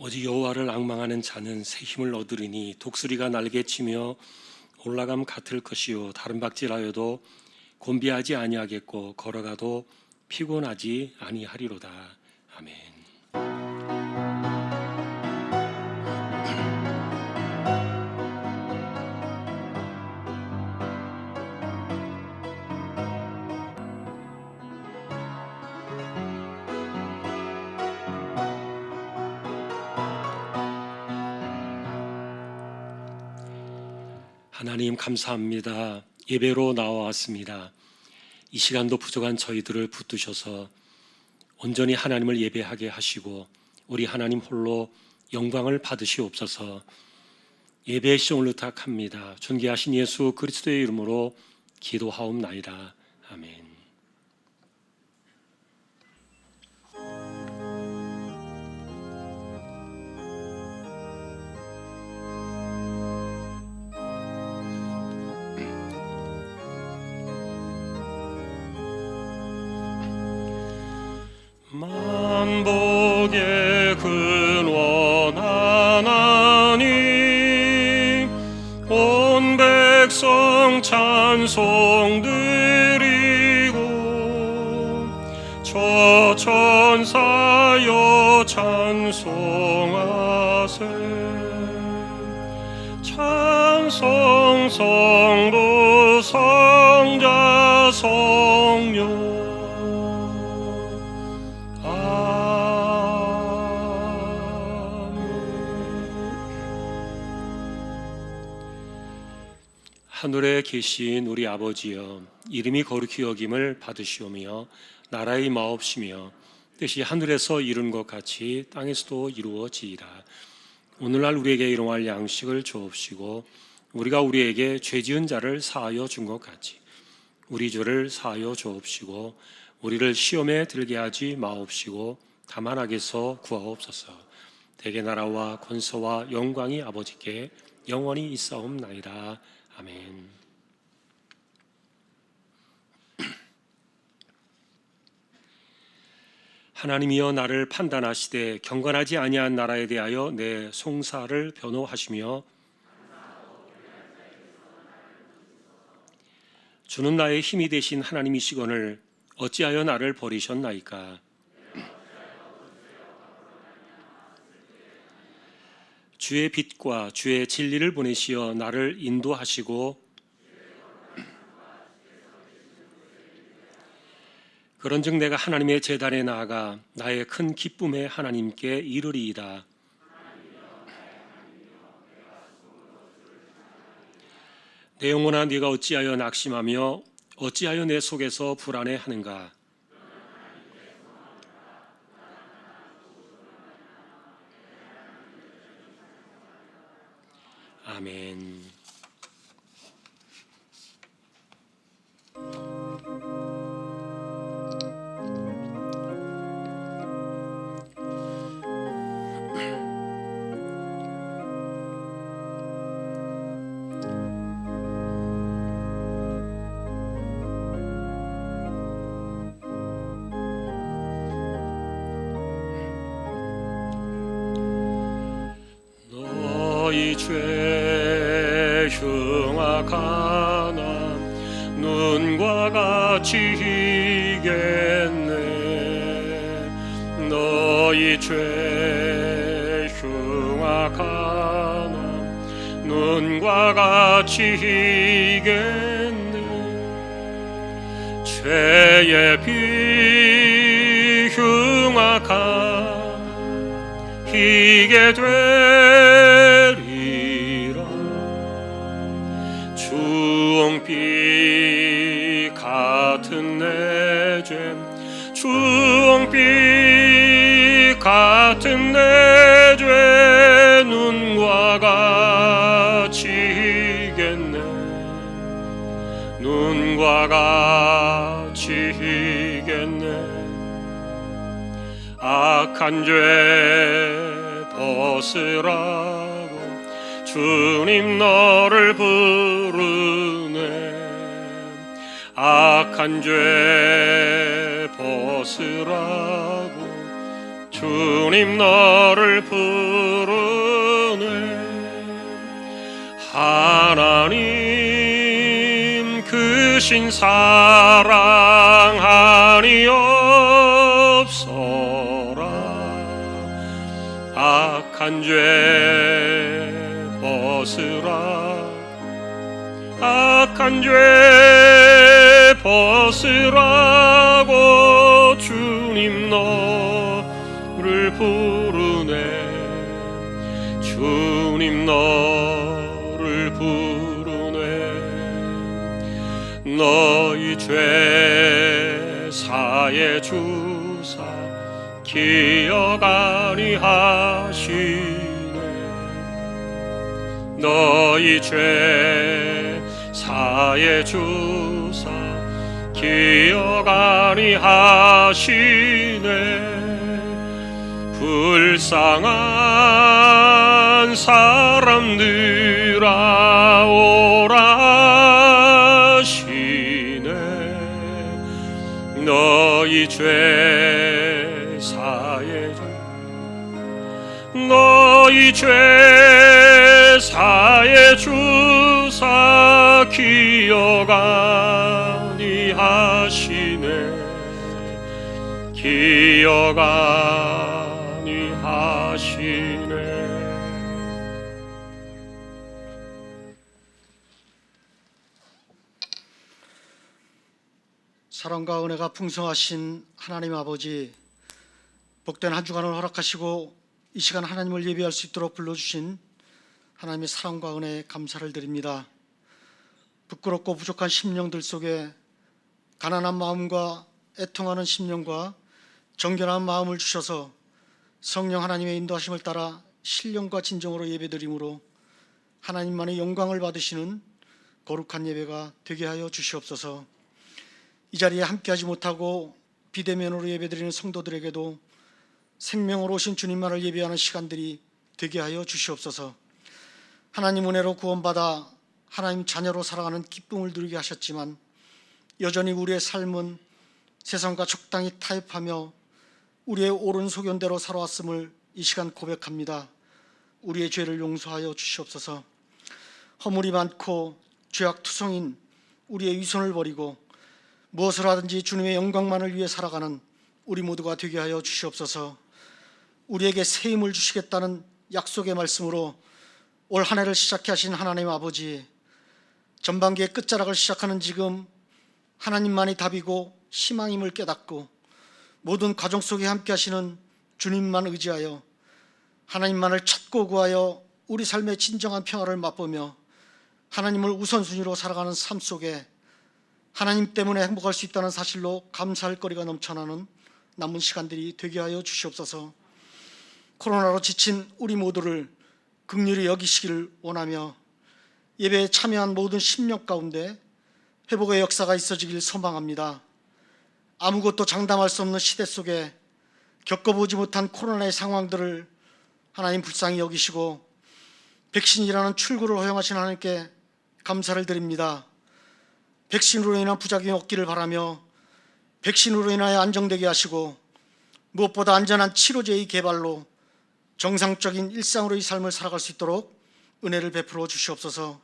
오직 여호와를 앙망하는 자는 새 힘을 얻으리니 독수리가 날개치며 올라감 같을 것이요 다른 박질하여도 곤비하지 아니하겠고 걸어가도 피곤하지 아니하리로다. 아멘. 하나님 감사합니다. 예배로 나와왔습니다. 이 시간도 부족한 저희들을 붙드셔서 온전히 하나님을 예배하게 하시고 우리 하나님 홀로 영광을 받으시옵소서. 예배의 시종을 의탁합니다. 존귀하신 예수 그리스도의 이름으로 기도하옵나이다. 아멘. 만복의 근원 하나님 온 백성 찬송 드리고 저 천사여 찬송하세 찬송 성부 성자 성령 하늘에 계신 우리 아버지여, 이름이 거룩히 여김을 받으시오며 나라의 마옵시며 뜻이 하늘에서 이룬 것 같이 땅에서도 이루어지이다. 오늘날 우리에게 일용할 양식을 주옵시고 우리가 우리에게 죄지은 자를 사하여 준 것 같이 우리 죄를 사하여 주옵시고 우리를 시험에 들게 하지 마옵시고 다만 악에서 구하옵소서. 대개 나라와 권세와 영광이 아버지께 영원히 있사옵나이다. 아멘. 하나님이여 나를 판단하시되 경건하지 아니한 나라에 대하여 내 송사를 변호하시며 주는 나의 힘이 되신 하나님이시거늘 어찌하여 나를 버리셨나이까. 주의 빛과 주의 진리를 보내시어 나를 인도하시고 그런즉 내가 하나님의 제단에 나아가 나의 큰 기쁨의 하나님께 이르리이다. 내 영혼아 네가 어찌하여 낙심하며 어찌하여 내 속에서 불안해하는가. 아멘. 너희 죄 흉악하나 눈과 같이 희겠네. 너희 죄 흉악하나 눈과 같이 희겠네. 죄의 비 흉악하나 희게 되리라. 주홍빛 같은 내 죄 주홍빛 같은 내 죄 눈과 같이 희겠네. 눈과 같이 희겠네. 악한 죄 벗으라고 주님 너를 부르네. 악한 죄 벗으라고 주님 너를 부르네. 하나님 크신 사랑하니 없어라. 악한 죄 벗으라. 악한 죄 벗으라고 주님 너를 부르네. 주님 너를 부르네. 너희 죄 사해 주사 기억 아니하시네. 너희 죄 사해 주사 기억 아니하시네. 불쌍한 사람들아 오라 하시네. 너희 죄 사해 주 너희 죄 사해 주사 기억 아니하시네. 기억 아니하시네. 사랑과 은혜가 풍성하신 하나님 아버지, 복된 한 주간을 허락하시고 이 시간 하나님을 예배할 수 있도록 불러주신 하나님의 사랑과 은혜에 감사를 드립니다. 부끄럽고 부족한 심령들 속에 가난한 마음과 애통하는 심령과 정결한 마음을 주셔서 성령 하나님의 인도하심을 따라 신령과 진정으로 예배드림으로 하나님만의 영광을 받으시는 거룩한 예배가 되게 하여 주시옵소서. 이 자리에 함께하지 못하고 비대면으로 예배드리는 성도들에게도 생명으로 오신 주님만을 예배하는 시간들이 되게 하여 주시옵소서. 하나님 은혜로 구원받아 하나님 자녀로 살아가는 기쁨을 누리게 하셨지만 여전히 우리의 삶은 세상과 적당히 타협하며 우리의 옳은 소견대로 살아왔음을 이 시간 고백합니다. 우리의 죄를 용서하여 주시옵소서. 허물이 많고 죄악투성인 우리의 위선을 버리고 무엇을 하든지 주님의 영광만을 위해 살아가는 우리 모두가 되게 하여 주시옵소서. 우리에게 새 힘을 주시겠다는 약속의 말씀으로 올 한 해를 시작해 하신 하나님 아버지, 전반기의 끝자락을 시작하는 지금 하나님만이 답이고 희망임을 깨닫고 모든 가정 속에 함께 하시는 주님만 의지하여 하나님만을 찾고 구하여 우리 삶의 진정한 평화를 맛보며 하나님을 우선순위로 살아가는 삶 속에 하나님 때문에 행복할 수 있다는 사실로 감사할 거리가 넘쳐나는 남은 시간들이 되게 하여 주시옵소서. 코로나로 지친 우리 모두를 긍휼히 여기시기를 원하며 예배에 참여한 모든 심령 가운데 회복의 역사가 있어지길 소망합니다. 아무것도 장담할 수 없는 시대 속에 겪어보지 못한 코로나의 상황들을 하나님 불쌍히 여기시고 백신이라는 출구를 허용하신 하나님께 감사를 드립니다. 백신으로 인한 부작용이 없기를 바라며 백신으로 인하여 안정되게 하시고 무엇보다 안전한 치료제의 개발로 정상적인 일상으로의 삶을 살아갈 수 있도록 은혜를 베풀어 주시옵소서.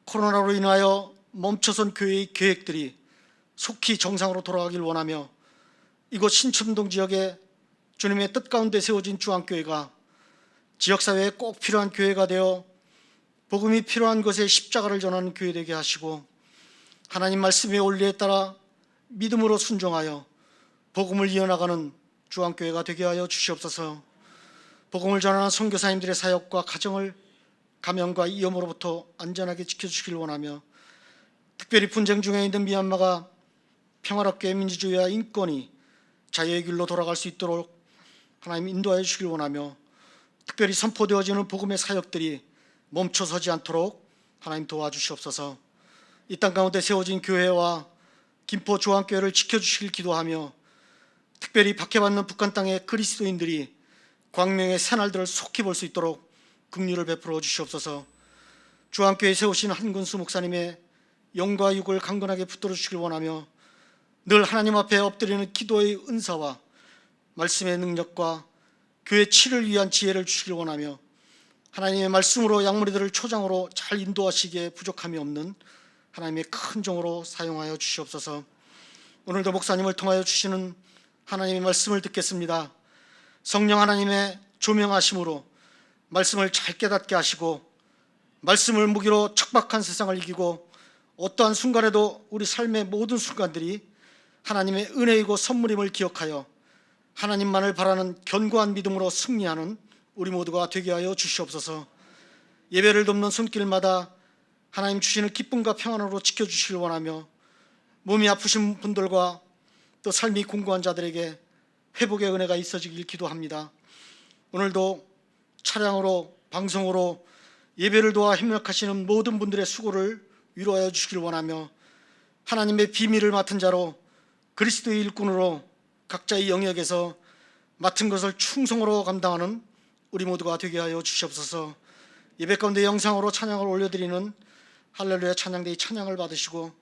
코로나로 인하여 멈춰선 교회의 계획들이 속히 정상으로 돌아가길 원하며 이곳 신촌동 지역에 주님의 뜻 가운데 세워진 주안교회가 지역사회에 꼭 필요한 교회가 되어 복음이 필요한 것에 십자가를 전하는 교회 되게 하시고 하나님 말씀의 원리에 따라 믿음으로 순종하여 복음을 이어나가는 주안교회가 되게 하여 주시옵소서. 복음을 전하는 선교사님들의 사역과 가정을 감염과 위험으로부터 안전하게 지켜주시길 원하며 특별히 분쟁 중에 있는 미얀마가 평화롭게 민주주의와 인권이 자유의 길로 돌아갈 수 있도록 하나님 인도하여 주시길 원하며 특별히 선포되어지는 복음의 사역들이 멈춰서지 않도록 하나님 도와주시옵소서. 이 땅 가운데 세워진 교회와 김포 조항교회를 지켜주시길 기도하며 특별히 박해받는 북한 땅의 그리스도인들이 광명의 새날들을 속히 볼 수 있도록 긍휼을 베풀어 주시옵소서. 주안교회에 세우신 한근수 목사님의 영과 육을 강건하게 붙들어 주시길 원하며 늘 하나님 앞에 엎드리는 기도의 은사와 말씀의 능력과 교회 치를 위한 지혜를 주시길 원하며 하나님의 말씀으로 양무리들을 초장으로 잘 인도하시기에 부족함이 없는 하나님의 큰 종으로 사용하여 주시옵소서. 오늘도 목사님을 통하여 주시는 하나님의 말씀을 듣겠습니다. 성령 하나님의 조명하심으로 말씀을 잘 깨닫게 하시고 말씀을 무기로 척박한 세상을 이기고 어떠한 순간에도 우리 삶의 모든 순간들이 하나님의 은혜이고 선물임을 기억하여 하나님만을 바라는 견고한 믿음으로 승리하는 우리 모두가 되게 하여 주시옵소서. 예배를 돕는 손길마다 하나님 주시는 기쁨과 평안으로 지켜주시길 원하며 몸이 아프신 분들과 또 삶이 공고한 자들에게 회복의 은혜가 있어지길 기도합니다. 오늘도 차량으로 방송으로 예배를 도와 협력하시는 모든 분들의 수고를 위로하여 주시길 원하며 하나님의 비밀을 맡은 자로 그리스도의 일꾼으로 각자의 영역에서 맡은 것을 충성으로 감당하는 우리 모두가 되게 하여 주시옵소서. 예배 가운데 영상으로 찬양을 올려드리는 할렐루야 찬양대의 찬양을 받으시고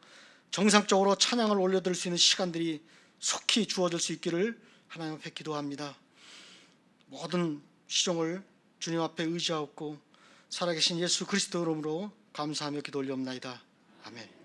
정상적으로 찬양을 올려드릴 수 있는 시간들이 속히 주어질 수 있기를 하나님 앞에 기도합니다. 모든 시종을 주님 앞에 의지하옵고 살아계신 예수 그리스도 이름으로 감사하며 기도 올리옵나이다. 아멘.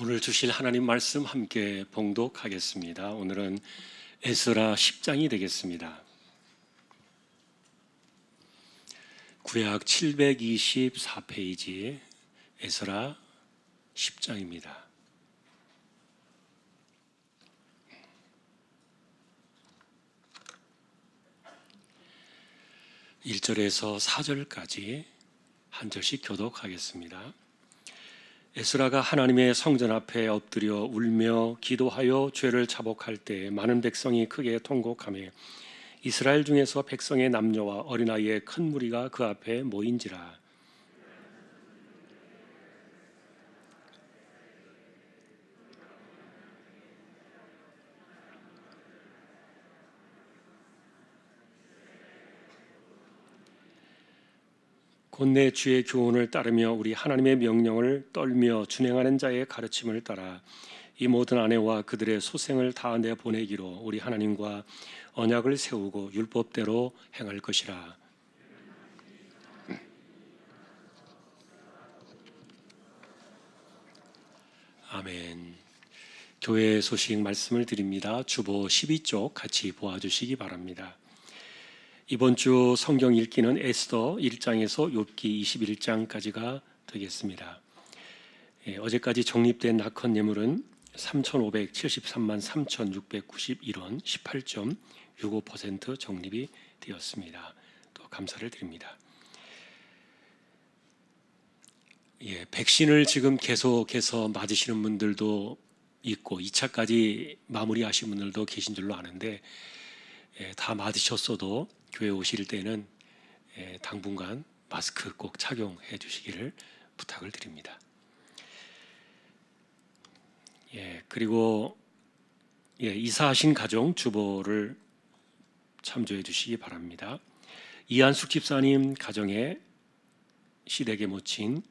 오늘 주실 하나님 말씀 함께 봉독하겠습니다. 오늘은 에스라 10장이 되겠습니다. 구약 724페이지 에스라 10장입니다. 1절에서 4절까지 한 절씩 교독하겠습니다. 에스라가 하나님의 성전 앞에 엎드려 울며 기도하여 죄를 자복할 때 많은 백성이 크게 통곡하며 이스라엘 중에서 백성의 남녀와 어린아이의 큰 무리가 그 앞에 모인지라. 곧 내 주의 교훈을 따르며 우리 하나님의 명령을 떨며 준행하는 자의 가르침을 따라 이 모든 아내와 그들의 소생을 다 내보내기로 우리 하나님과 언약을 세우고 율법대로 행할 것이라. 아멘. 교회 소식 말씀을 드립니다. 주보 12쪽 같이 보아주시기 바랍니다. 이번 주 성경 읽기는 에스더 1장에서 욥기 21장까지가 되겠습니다. 어제까지 적립된 낙헌 예물은 3,573만 3,691원 18.65% 적립이 되었습니다. 또 감사를 드립니다. 백신을 지금 계속해서 맞으시는 분들도 있고 2차까지 마무리하신 분들도 계신 줄로 아는데 다 맞으셨어도 교회 오실 때는 당분간 마스크 꼭 착용해 주시기를 부탁을 드립니다. 그리고 이사하신 가정 주보를 참조해 주시기 바랍니다. 이한숙 집사님 가정에 시댁에 모친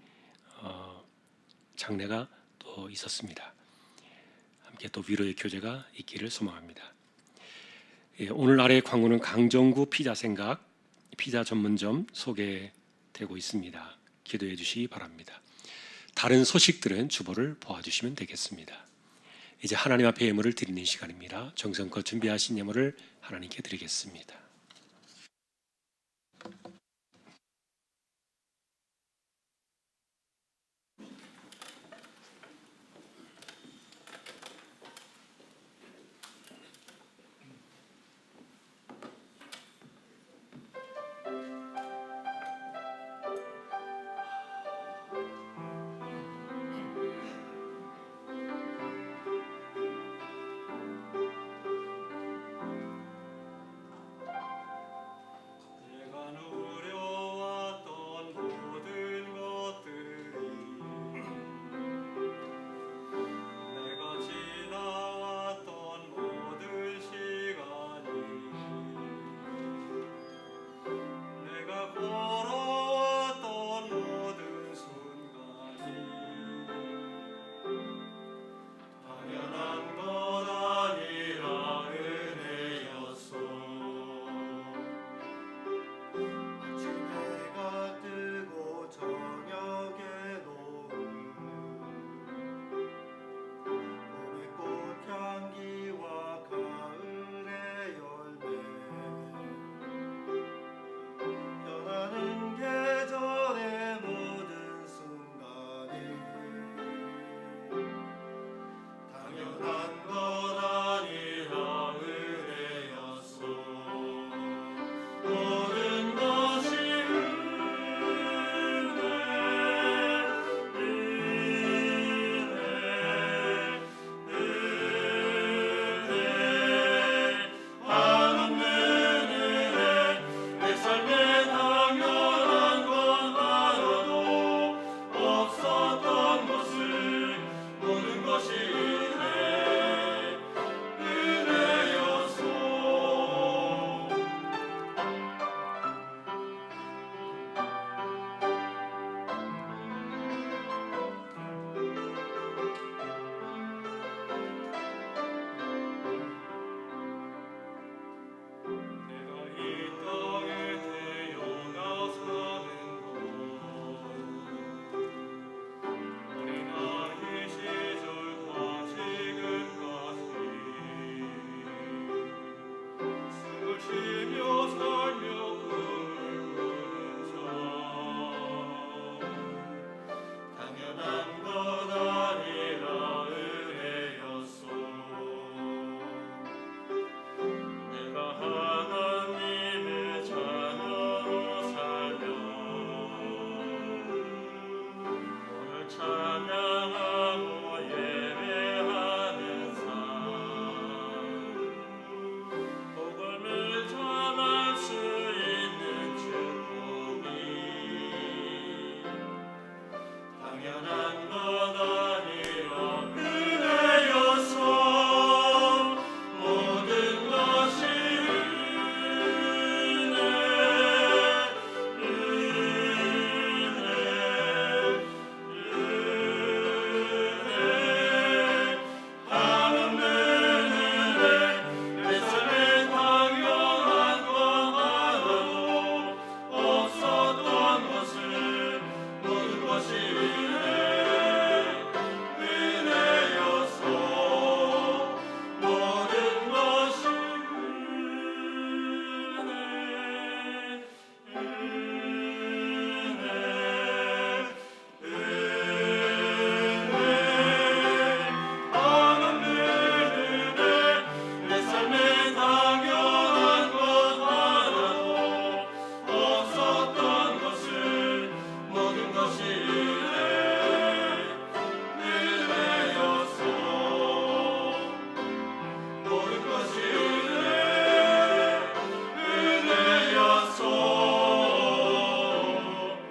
장례가 또 있었습니다. 함께 또 위로의 교제가 있기를 소망합니다. 오늘 아래 광고는 강정구 피자 생각 피자 전문점 소개되고 있습니다. 기도해 주시기 바랍니다. 다른 소식들은 주보를 보아주시면 되겠습니다. 이제 하나님 앞에 예물을 드리는 시간입니다. 정성껏 준비하신 예물을 하나님께 드리겠습니다. 찬양하고 예배하는 삶 복음을 전할 수 있는 축복이 당연한 것 아니라 은혜여서 모든 것이 한없는 은혜 내 삶에 당연한 것 하나도 없었던 것을 모든 것이 은혜여서 모든 것이 한없는 은혜 내 삶에 당연한 것 하나도 없었던 것을 모든 것이 은혜여서 모든 것이 은혜여서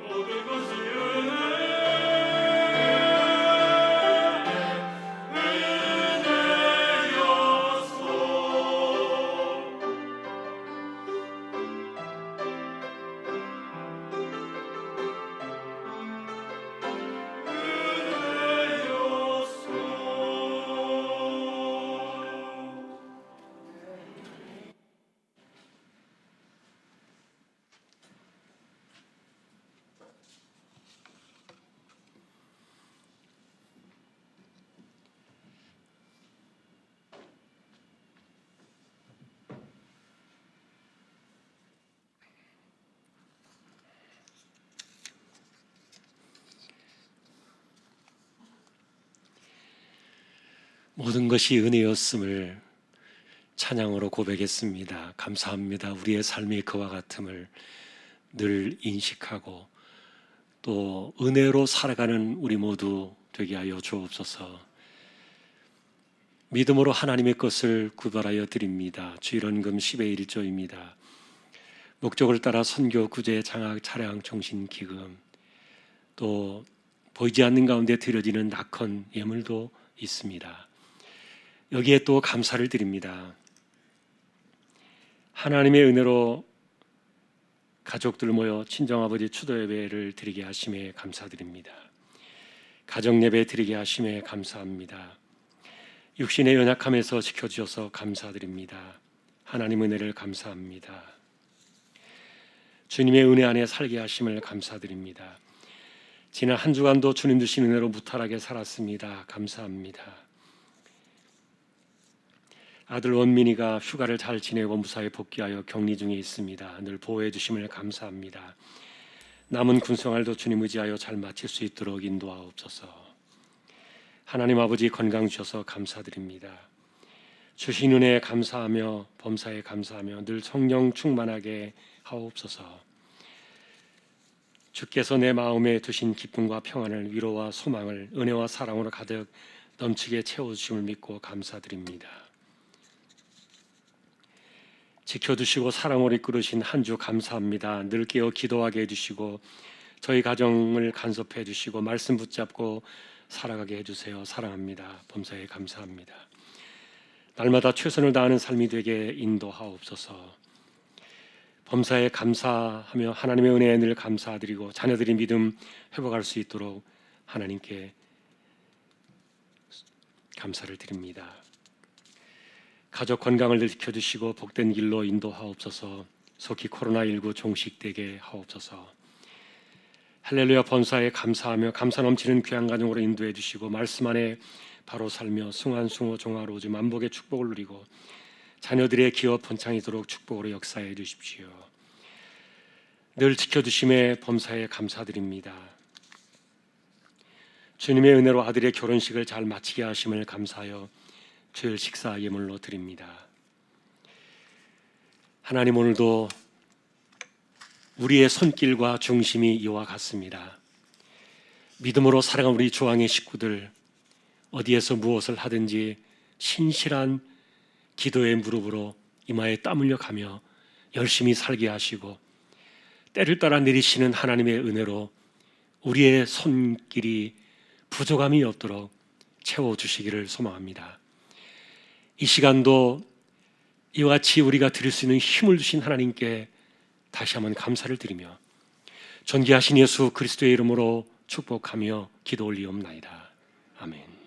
모든 것이 은혜여서 은혜여서 모든 것이 은혜였음을 찬양으로 고백했습니다. 감사합니다. 우리의 삶이 그와 같음을 늘 인식하고 또 은혜로 살아가는 우리 모두 되게 하여 주옵소서. 믿음으로 하나님의 것을 구별하여 드립니다. 주일원금 10의 1조입니다. 목적을 따라 선교, 구제, 장학, 차량, 종신, 기금, 또 보이지 않는 가운데 드려지는 낙헌, 예물도 있습니다. 여기에 또 감사를 드립니다. 하나님의 은혜로 가족들 모여 친정아버지 추도 예배를 드리게 하심에 감사드립니다. 가정 예배 드리게 하심에 감사합니다. 육신의 연약함에서 지켜주셔서 감사드립니다. 하나님 은혜를 감사합니다. 주님의 은혜 안에 살게 하심을 감사드립니다. 지난 한 주간도 주님 주신 은혜로 무탈하게 살았습니다. 감사합니다. 아들 원민이가 휴가를 잘 지내고 무사히 복귀하여 격리 중에 있습니다. 늘 보호해 주심을 감사합니다. 남은 군생활도 주님 의지하여 잘 마칠 수 있도록 인도하옵소서. 하나님 아버지 건강 주셔서 감사드립니다. 주신 은혜에 감사하며 범사에 감사하며 늘 성령 충만하게 하옵소서. 주께서 내 마음에 두신 기쁨과 평안을, 위로와 소망을 은혜와 사랑으로 가득 넘치게 채워주심을 믿고 감사드립니다. 지켜주시고 사랑으로 이끌으신 한 주 감사합니다. 늘 깨어 기도하게 해주시고 저희 가정을 간섭해 주시고 말씀 붙잡고 살아가게 해주세요. 사랑합니다. 범사에 감사합니다. 날마다 최선을 다하는 삶이 되게 인도하옵소서. 범사에 감사하며 하나님의 은혜에 늘 감사드리고 자녀들이 믿음 회복할 수 있도록 하나님께 감사를 드립니다. 가족 건강을 늘 지켜주시고 복된 길로 인도하옵소서. 속히 코로나19 종식되게 하옵소서. 할렐루야. 범사에 감사하며 감사 넘치는 귀한 가정으로 인도해 주시고 말씀 안에 바로 살며 승환승호 종아로즈 만복의 축복을 누리고 자녀들의 기업 번창이도록 축복으로 역사해 주십시오. 늘 지켜주심에 범사에 감사드립니다. 주님의 은혜로 아들의 결혼식을 잘 마치게 하심을 감사하여 주일 식사 예물로 드립니다. 하나님, 오늘도 우리의 손길과 중심이 이와 같습니다. 믿음으로 살아간 우리 조항의 식구들, 어디에서 무엇을 하든지 신실한 기도의 무릎으로 이마에 땀 흘려 가며 열심히 살게 하시고, 때를 따라 내리시는 하나님의 은혜로 우리의 손길이 부족함이 없도록 채워주시기를 소망합니다. 이 시간도 이와 같이 우리가 드릴 수 있는 힘을 주신 하나님께 다시 한번 감사를 드리며 존귀하신 예수 그리스도의 이름으로 축복하며 기도 올리옵나이다. 아멘.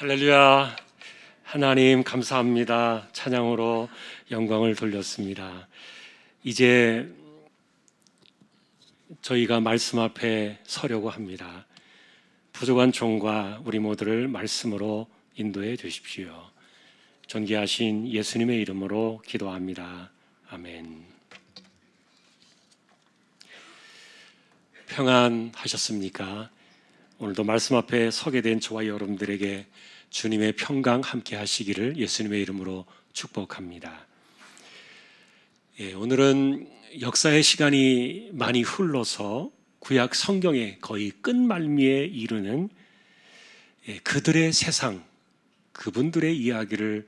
할렐루야. 하나님 감사합니다. 찬양으로 영광을 돌렸습니다. 이제 저희가 말씀 앞에 서려고 합니다. 부족한 종과 우리 모두를 말씀으로 인도해 주십시오. 존귀하신 예수님의 이름으로 기도합니다. 아멘. 평안하셨습니까? 오늘도 말씀 앞에 서게 된 저와 여러분들에게 주님의 평강 함께 하시기를 예수님의 이름으로 축복합니다. 오늘은 역사의 시간이 많이 흘러서 구약 성경의 거의 끝말미에 이르는 그들의 세상, 그분들의 이야기를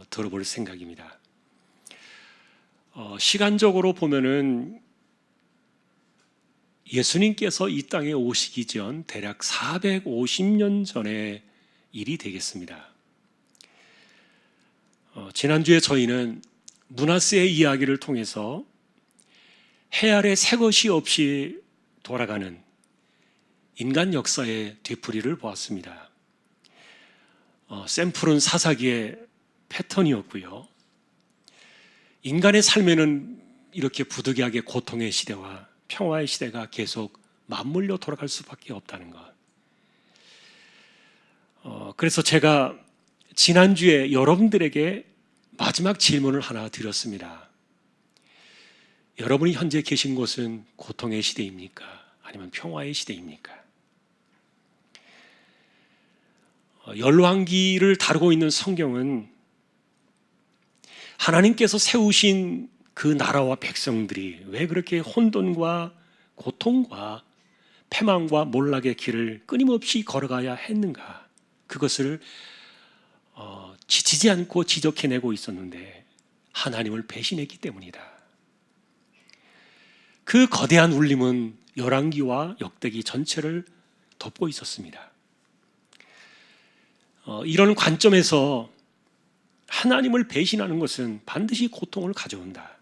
들어볼 생각입니다. 시간적으로 보면은 예수님께서 이 땅에 오시기 전 대략 450년 전의 일이 되겠습니다. 지난주에 저희는 므낫세의 이야기를 통해서 해 아래 새 것이 없이 돌아가는 인간 역사의 뒤풀이를 보았습니다. 샘플은 사사기의 패턴이었고요. 인간의 삶에는 이렇게 부득이하게 고통의 시대와 평화의 시대가 계속 맞물려 돌아갈 수밖에 없다는 것. 그래서 제가 지난주에 여러분들에게 마지막 질문을 하나 드렸습니다. 여러분이 현재 계신 곳은 고통의 시대입니까? 아니면 평화의 시대입니까? 열왕기를 다루고 있는 성경은 하나님께서 세우신 그 나라와 백성들이 왜 그렇게 혼돈과 고통과 패망과 몰락의 길을 끊임없이 걸어가야 했는가? 그것을 지치지 않고 지적해내고 있었는데 하나님을 배신했기 때문이다. 그 거대한 울림은 열왕기와 역대기 전체를 덮고 있었습니다. 이런 관점에서 하나님을 배신하는 것은 반드시 고통을 가져온다.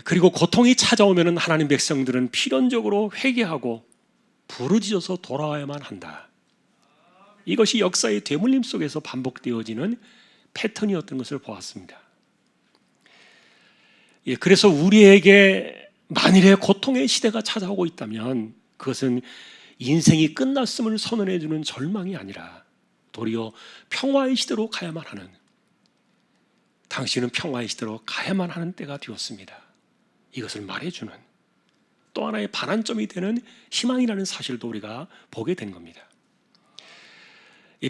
그리고 고통이 찾아오면 하나님 백성들은 필연적으로 회개하고 부르짖어서 돌아와야만 한다. 이것이 역사의 되물림 속에서 반복되어지는 패턴이었던 것을 보았습니다. 그래서 우리에게 만일에 고통의 시대가 찾아오고 있다면 그것은 인생이 끝났음을 선언해 주는 절망이 아니라 도리어 평화의 시대로 가야만 하는, 당신은 평화의 시대로 가야만 하는 때가 되었습니다. 이것을 말해주는 또 하나의 반환점이 되는 희망이라는 사실도 우리가 보게 된 겁니다.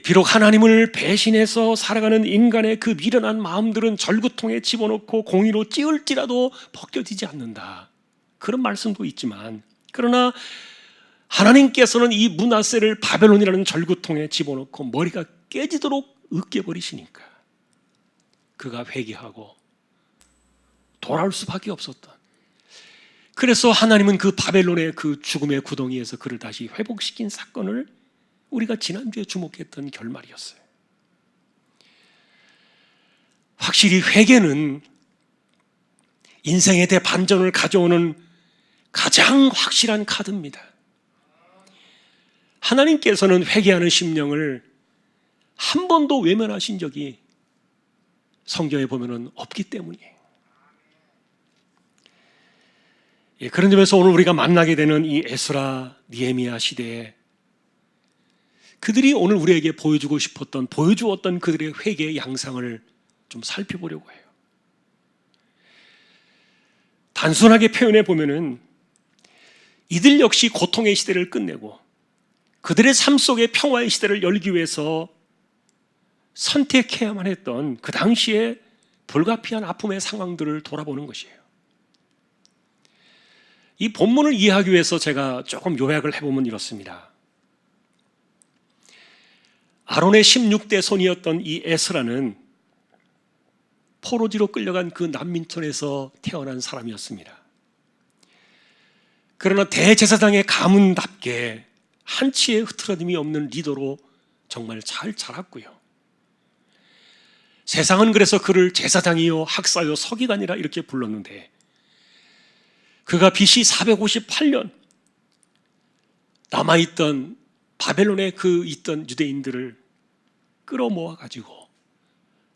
비록 하나님을 배신해서 살아가는 인간의 그 미련한 마음들은 절구통에 집어넣고 공의로 찌을지라도 벗겨지지 않는다. 그런 말씀도 있지만, 그러나 하나님께서는 이 므낫세를 바벨론이라는 절구통에 집어넣고 머리가 깨지도록 으깨버리시니까 그가 회개하고 돌아올 수밖에 없었던, 그래서 하나님은 그 바벨론의 그 죽음의 구덩이에서 그를 다시 회복시킨 사건을 우리가 지난주에 주목했던 결말이었어요. 확실히 회개는 인생의 대반전을 가져오는 가장 확실한 카드입니다. 하나님께서는 회개하는 심령을 한 번도 외면하신 적이 성경에 보면은 없기 때문이에요. 그런 점에서 오늘 우리가 만나게 되는 이 에스라, 느헤미야 시대에 그들이 오늘 우리에게 보여주었던 그들의 회개의 양상을 좀 살펴보려고 해요. 단순하게 표현해 보면은 이들 역시 고통의 시대를 끝내고 그들의 삶 속에 평화의 시대를 열기 위해서 선택해야만 했던 그 당시에 불가피한 아픔의 상황들을 돌아보는 것이에요. 이 본문을 이해하기 위해서 제가 조금 요약을 해보면 이렇습니다. 아론의 16대 손이었던 이 에스라는 포로지로 끌려간 그 난민촌에서 태어난 사람이었습니다. 그러나 대제사장의 가문답게 한치의 흐트러짐이 없는 리더로 정말 잘 자랐고요. 세상은 그래서 그를 제사장이요, 학사요, 서기관이라 이렇게 불렀는데, 그가 BC 458년 남아있던 바벨론에 있던 유대인들을 끌어모아 가지고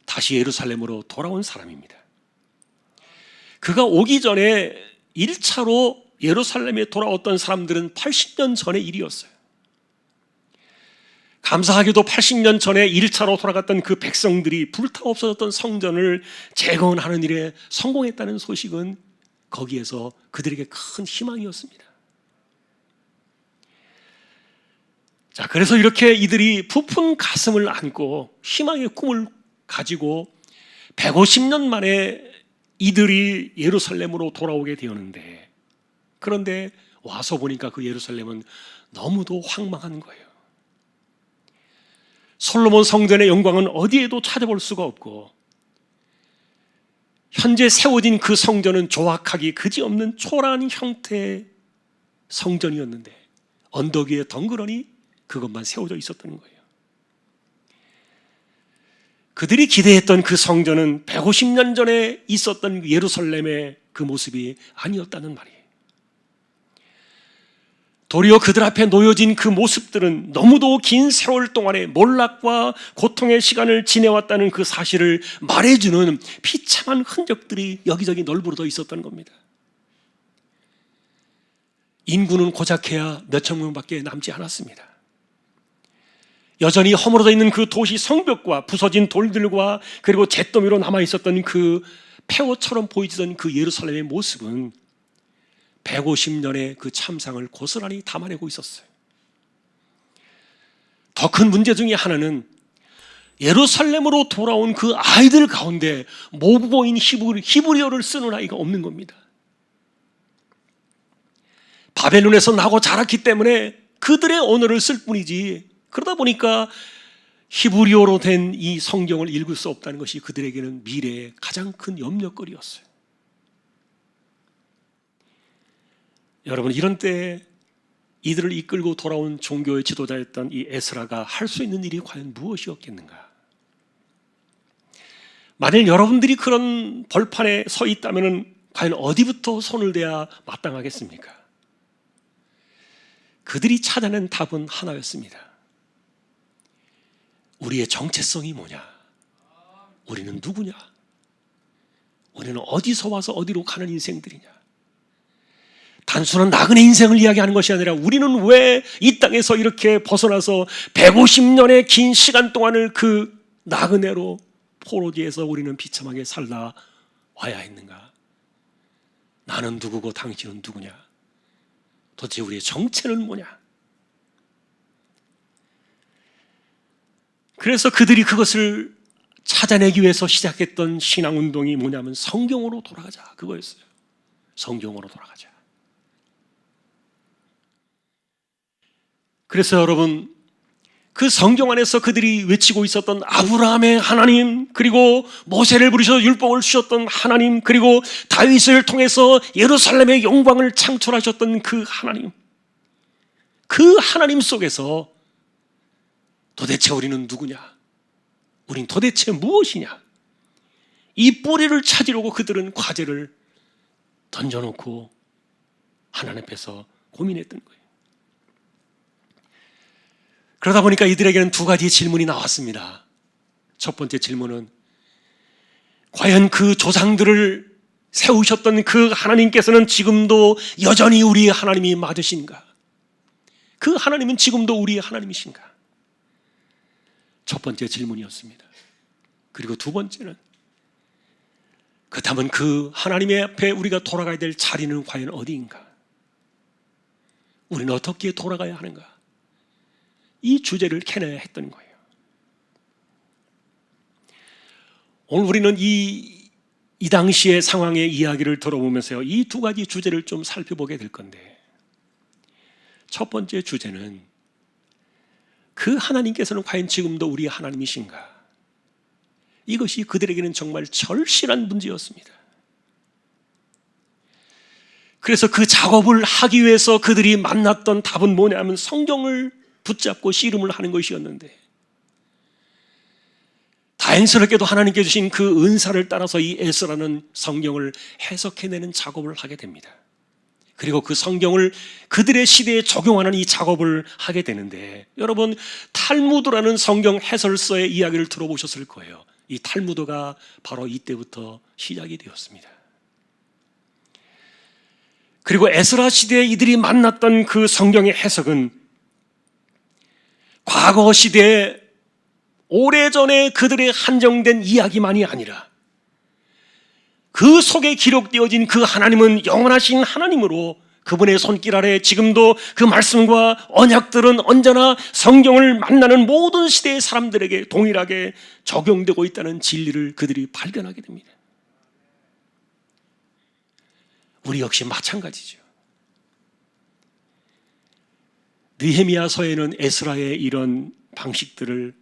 다시 예루살렘으로 돌아온 사람입니다. 그가 오기 전에 1차로 예루살렘에 돌아왔던 사람들은 80년 전의 일이었어요. 감사하게도 80년 전에 1차로 돌아갔던 그 백성들이 불타 없어졌던 성전을 재건하는 일에 성공했다는 소식은 거기에서 그들에게 큰 희망이었습니다. 자, 그래서 이렇게 이들이 부푼 가슴을 안고 희망의 꿈을 가지고 150년 만에 이들이 예루살렘으로 돌아오게 되었는데, 그런데 와서 보니까 그 예루살렘은 너무도 황망한 거예요. 솔로몬 성전의 영광은 어디에도 찾아볼 수가 없고, 현재 세워진 그 성전은 조악하기 그지없는 초라한 형태의 성전이었는데 언덕 위에 덩그러니 그것만 세워져 있었던 거예요. 그들이 기대했던 그 성전은 150년 전에 있었던 예루살렘의 그 모습이 아니었다는 말이에요. 도리어 그들 앞에 놓여진 그 모습들은 너무도 긴 세월 동안의 몰락과 고통의 시간을 지내왔다는 그 사실을 말해주는 비참한 흔적들이 여기저기 널브러져 있었던 겁니다. 인구는 고작해야 몇천 명밖에 남지 않았습니다. 여전히 허물어져 있는 그 도시 성벽과 부서진 돌들과 그리고 잿더미로 남아있었던 그 폐허처럼 보이던 그 예루살렘의 모습은 150년의 그 참상을 고스란히 담아내고 있었어요. 더 큰 문제 중에 하나는 예루살렘으로 돌아온 그 아이들 가운데 모국어인 히브리어를 쓰는 아이가 없는 겁니다. 바벨론에서 나고 자랐기 때문에 그들의 언어를 쓸 뿐이지, 그러다 보니까 히브리어로 된 이 성경을 읽을 수 없다는 것이 그들에게는 미래의 가장 큰 염려거리였어요. 여러분, 이런 때에 이들을 이끌고 돌아온 종교의 지도자였던 이 에스라가 할 수 있는 일이 과연 무엇이었겠는가? 만일 여러분들이 그런 벌판에 서 있다면 과연 어디부터 손을 대야 마땅하겠습니까? 그들이 찾아낸 답은 하나였습니다. 우리의 정체성이 뭐냐? 우리는 누구냐? 우리는 어디서 와서 어디로 가는 인생들이냐? 단순한 나그네 인생을 이야기하는 것이 아니라 우리는 왜 이 땅에서 이렇게 벗어나서 150년의 긴 시간 동안을 그 나그네로 포로지에서 우리는 비참하게 살다 와야 했는가? 나는 누구고 당신은 누구냐? 도대체 우리의 정체는 뭐냐? 그래서 그들이 그것을 찾아내기 위해서 시작했던 신앙운동이 뭐냐면 성경으로 돌아가자, 그거였어요. 성경으로 돌아가자. 그래서 여러분, 그 성경 안에서 그들이 외치고 있었던 아브라함의 하나님, 그리고 모세를 부르셔서 율법을 주셨던 하나님, 그리고 다윗을 통해서 예루살렘의 영광을 창출하셨던 그 하나님, 그 하나님 속에서 도대체 우리는 누구냐? 우린 도대체 무엇이냐? 이 뿌리를 찾으려고 그들은 과제를 던져놓고 하나님 앞에서 고민했던 거예요. 그러다 보니까 이들에게는 두 가지 질문이 나왔습니다. 첫 번째 질문은 과연 그 조상들을 세우셨던 그 하나님께서는 지금도 여전히 우리의 하나님이 맞으신가? 그 하나님은 지금도 우리의 하나님이신가? 첫 번째 질문이었습니다. 그리고 두 번째는 그렇다면 그 하나님의 앞에 우리가 돌아가야 될 자리는 과연 어디인가? 우리는 어떻게 돌아가야 하는가? 이 주제를 캐내야 했던 거예요. 오늘 우리는 이 당시의 상황의 이야기를 들어보면서요, 이 두 가지 주제를 좀 살펴보게 될 건데, 첫 번째 주제는 그 하나님께서는 과연 지금도 우리의 하나님이신가? 이것이 그들에게는 정말 절실한 문제였습니다. 그래서 그 작업을 하기 위해서 그들이 만났던 답은 뭐냐면 성경을 붙잡고 씨름을 하는 것이었는데, 다행스럽게도 하나님께 주신 그 은사를 따라서 이 에스라는 성경을 해석해내는 작업을 하게 됩니다. 그리고 그 성경을 그들의 시대에 적용하는 이 작업을 하게 되는데, 여러분 탈무드라는 성경 해설서의 이야기를 들어보셨을 거예요. 이 탈무드가 바로 이때부터 시작이 되었습니다. 그리고 에스라 시대에 이들이 만났던 그 성경의 해석은 과거 시대에 오래전에 그들의 한정된 이야기만이 아니라 그 속에 기록되어진 그 하나님은 영원하신 하나님으로 그분의 손길 아래 지금도 그 말씀과 언약들은 언제나 성경을 만나는 모든 시대의 사람들에게 동일하게 적용되고 있다는 진리를 그들이 발견하게 됩니다. 우리 역시 마찬가지죠. 느헤미야서에는 에스라의 이런 방식들을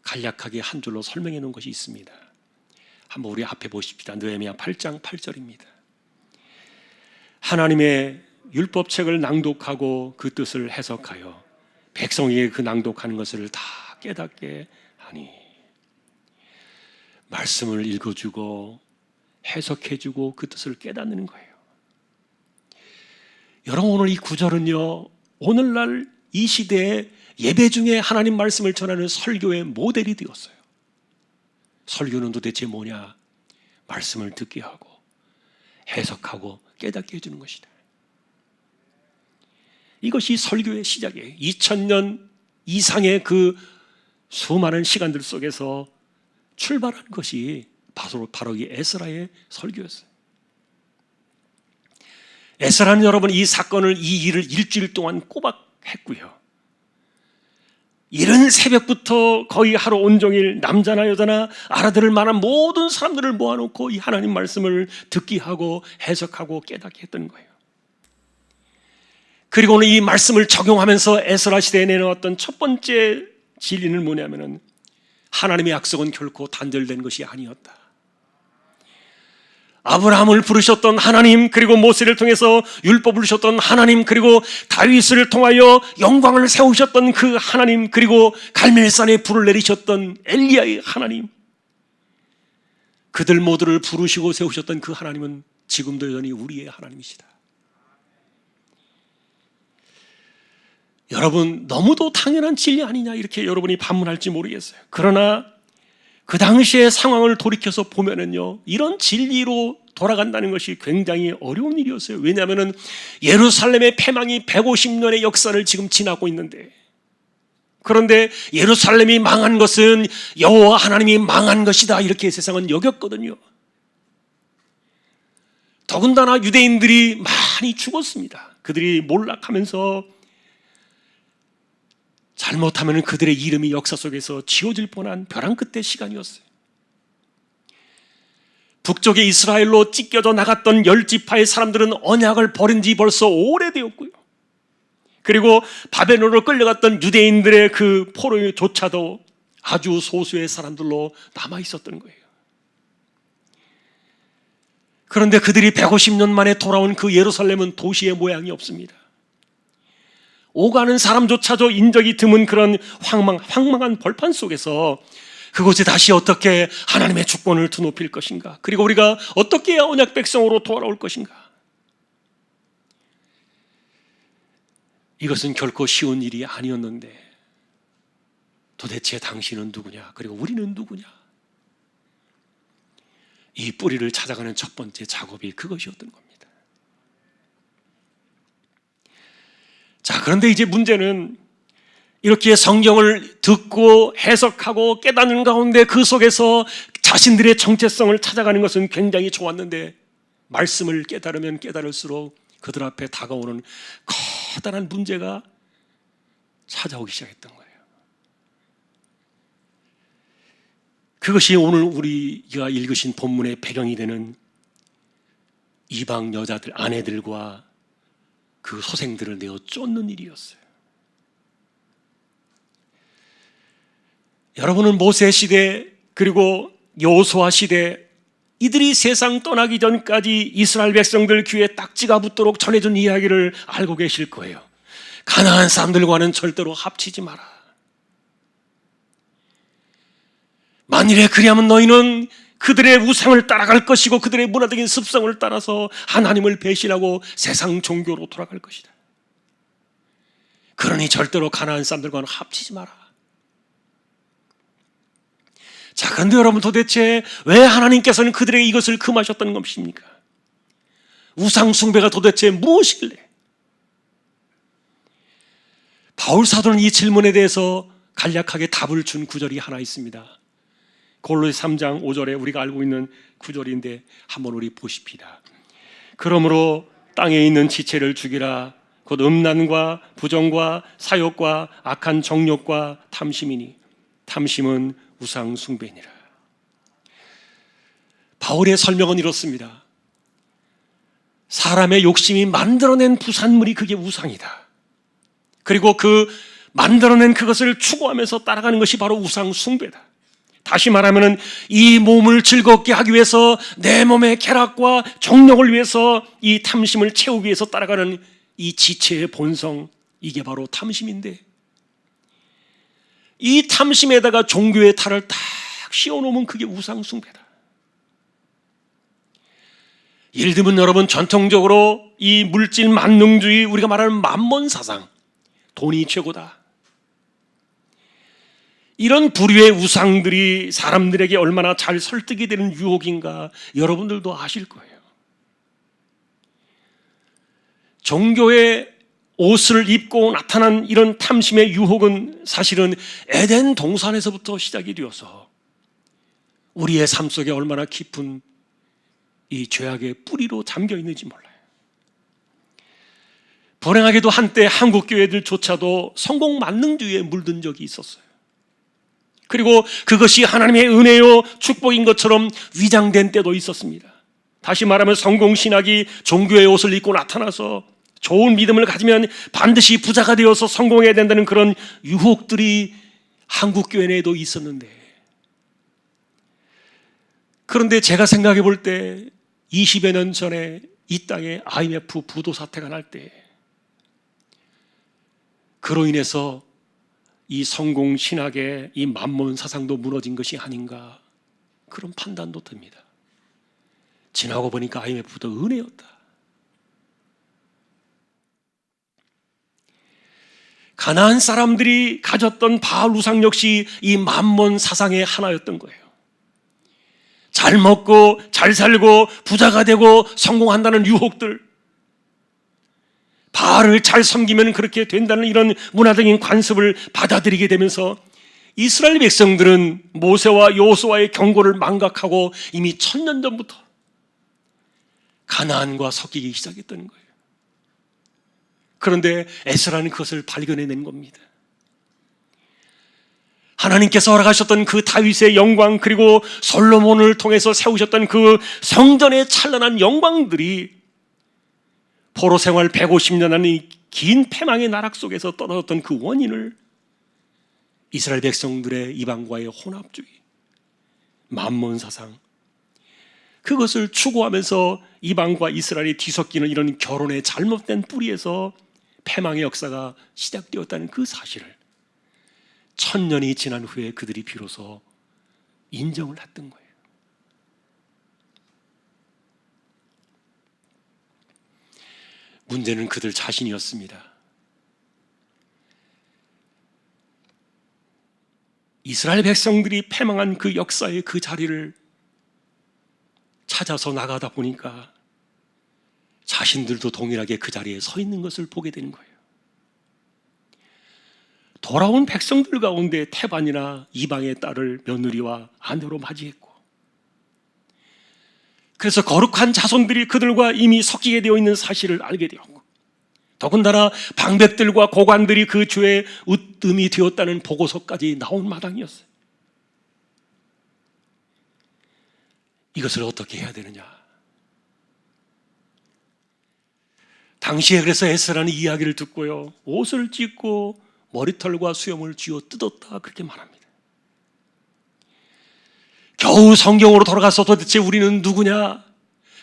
간략하게 한 줄로 설명해 놓은 것이 있습니다. 한번 우리 앞에 보십시다. 느헤미야 8장 8절입니다. 하나님의 율법책을 낭독하고 그 뜻을 해석하여 백성에게 그 낭독하는 것을 다 깨닫게 하니. 말씀을 읽어주고 해석해주고 그 뜻을 깨닫는 거예요. 여러분, 오늘 이 구절은요, 오늘날 이 시대에 예배 중에 하나님 말씀을 전하는 설교의 모델이 되었어요. 설교는 도대체 뭐냐? 말씀을 듣게 하고 해석하고 깨닫게 해주는 것이다. 이것이 설교의 시작이에요. 2000년 이상의 그 수많은 시간들 속에서 출발한 것이 바로 이 에스라의 설교였어요. 에스라는 여러분, 이 사건을, 이 일을 일주일 동안 꼬박 했고요. 이른 새벽부터 거의 하루 온종일 남자나 여자나 알아들을 만한 모든 사람들을 모아놓고 이 하나님 말씀을 듣게 하고 해석하고 깨닫게 했던 거예요. 그리고 오늘 이 말씀을 적용하면서 에스라 시대에 내놓았던 첫 번째 진리는 뭐냐면은 하나님의 약속은 결코 단절된 것이 아니었다. 아브라함을 부르셨던 하나님, 그리고 모세를 통해서 율법을 주셨던 하나님, 그리고 다윗을 통하여 영광을 세우셨던 그 하나님, 그리고 갈멜산에 불을 내리셨던 엘리야의 하나님, 그들 모두를 부르시고 세우셨던 그 하나님은 지금도 여전히 우리의 하나님이시다. 여러분, 너무도 당연한 진리 아니냐 이렇게 여러분이 반문할지 모르겠어요. 그러나 그 당시의 상황을 돌이켜서 보면은요, 이런 진리로 돌아간다는 것이 굉장히 어려운 일이었어요. 왜냐하면은 예루살렘의 패망이 150년의 역사를 지금 지나고 있는데, 그런데 예루살렘이 망한 것은 여호와 하나님이 망한 것이다 이렇게 세상은 여겼거든요. 더군다나 유대인들이 많이 죽었습니다. 그들이 몰락하면서 잘못하면 그들의 이름이 역사 속에서 지워질 뻔한 벼랑 끝의 시간이었어요. 북쪽의 이스라엘로 찢겨져 나갔던 10지파의 사람들은 언약을 버린 지 벌써 오래되었고요. 그리고 바벨론으로 끌려갔던 유대인들의 그 포로조차도 아주 소수의 사람들로 남아 있었던 거예요. 그런데 그들이 150년 만에 돌아온 그 예루살렘은 도시의 모양이 없습니다. 오가는 사람조차도 인적이 드문 그런 황망한 벌판 속에서 그곳에 다시 어떻게 하나님의 주권을 드높일 것인가, 그리고 우리가 어떻게 해야 언약 백성으로 돌아올 것인가. 이것은 결코 쉬운 일이 아니었는데 도대체 당신은 누구냐, 그리고 우리는 누구냐, 이 뿌리를 찾아가는 첫 번째 작업이 그것이었던 겁니다. 자, 그런데 이제 문제는 이렇게 성경을 듣고 해석하고 깨닫는 가운데 그 속에서 자신들의 정체성을 찾아가는 것은 굉장히 좋았는데, 말씀을 깨달으면 깨달을수록 그들 앞에 다가오는 커다란 문제가 찾아오기 시작했던 거예요. 그것이 오늘 우리가 읽으신 본문의 배경이 되는 이방 여자들, 아내들과 그 소생들을 내어 쫓는 일이었어요. 여러분은 모세 시대 그리고 여호수아 시대, 이들이 세상 떠나기 전까지 이스라엘 백성들 귀에 딱지가 붙도록 전해준 이야기를 알고 계실 거예요. 가나안 사람들과는 절대로 합치지 마라. 만일에 그리하면 너희는 그들의 우상을 따라갈 것이고 그들의 문화적인 습성을 따라서 하나님을 배신하고 세상 종교로 돌아갈 것이다. 그러니 절대로 가나안 사람들과는 합치지 마라. 자, 그런데 여러분, 도대체 왜 하나님께서는 그들에게 이것을 금하셨던 것입니까? 우상 숭배가 도대체 무엇이길래? 바울 사도는 이 질문에 대해서 간략하게 답을 준 구절이 하나 있습니다. 골로새 3장 5절에 우리가 알고 있는 구절인데 한번 우리 보십시다. 그러므로 땅에 있는 지체를 죽이라. 곧 음란과 부정과 사욕과 악한 정욕과 탐심이니 탐심은 우상 숭배니라. 바울의 설명은 이렇습니다. 사람의 욕심이 만들어낸 부산물이 그게 우상이다. 그리고 그 만들어낸 그것을 추구하면서 따라가는 것이 바로 우상 숭배다. 다시 말하면 이 몸을 즐겁게 하기 위해서, 내 몸의 쾌락과 정욕을 위해서, 이 탐심을 채우기 위해서 따라가는 이 지체의 본성, 이게 바로 탐심인데, 이 탐심에다가 종교의 탈을 딱 씌워놓으면 그게 우상숭배다. 예를 들면 여러분, 전통적으로 이 물질 만능주의, 우리가 말하는 만몬 사상, 돈이 최고다, 이런 부류의 우상들이 사람들에게 얼마나 잘 설득이 되는 유혹인가 여러분들도 아실 거예요. 종교의 옷을 입고 나타난 이런 탐심의 유혹은 사실은 에덴 동산에서부터 시작이 되어서 우리의 삶 속에 얼마나 깊은 이 죄악의 뿌리로 잠겨 있는지 몰라요. 불행하게도 한때 한국 교회들조차도 성공 만능주의에 물든 적이 있었어요. 그리고 그것이 하나님의 은혜요 축복인 것처럼 위장된 때도 있었습니다. 다시 말하면 성공신학이 종교의 옷을 입고 나타나서 좋은 믿음을 가지면 반드시 부자가 되어서 성공해야 된다는 그런 유혹들이 한국 교회 내에도 있었는데, 그런데 제가 생각해 볼 때 20여 년 전에 이 땅에 IMF 부도 사태가 날 때, 그로 인해서 이 성공신학의 이 만몬 사상도 무너진 것이 아닌가, 그런 판단도 듭니다. 지나고 보니까 IMF도 은혜였다. 가나안 사람들이 가졌던 바알 우상 역시 이 만몬 사상의 하나였던 거예요. 잘 먹고 잘 살고 부자가 되고 성공한다는 유혹들, 바알을 잘 섬기면 그렇게 된다는 이런 문화적인 관습을 받아들이게 되면서 이스라엘 백성들은 모세와 여호수아의 경고를 망각하고 이미 1000년 전부터 가나안과 섞이기 시작했다는 거예요. 그런데 에스라는 그것을 발견해낸 겁니다. 하나님께서 허락하셨던 그 다윗의 영광, 그리고 솔로몬을 통해서 세우셨던 그 성전의 찬란한 영광들이 포로 생활 150년 하는 이 긴 패망의 나락 속에서 떨어졌던 그 원인을 이스라엘 백성들의 이방과의 혼합주의, 만몬 사상, 그것을 추구하면서 이방과 이스라엘이 뒤섞이는 이런 결혼의 잘못된 뿌리에서 패망의 역사가 시작되었다는 그 사실을 1000년이 지난 후에 그들이 비로소 인정을 했던 거예요. 문제는 그들 자신이었습니다. 이스라엘 백성들이 패망한 그 역사의 그 자리를 찾아서 나가다 보니까 자신들도 동일하게 그 자리에 서 있는 것을 보게 되는 거예요. 돌아온 백성들 가운데 태반이나 이방의 딸을 며느리와 아내로 맞이했고, 그래서 거룩한 자손들이 그들과 이미 섞이게 되어 있는 사실을 알게 되었고, 더군다나 방백들과 고관들이 그 죄의 으뜸이 되었다는 보고서까지 나온 마당이었어요. 이것을 어떻게 해야 되느냐? 당시에 그래서 에스라는 이야기를 듣고요, 옷을 찢고 머리털과 수염을 쥐어 뜯었다, 그렇게 말합니다. 겨우 성경으로 돌아가서 도대체 우리는 누구냐,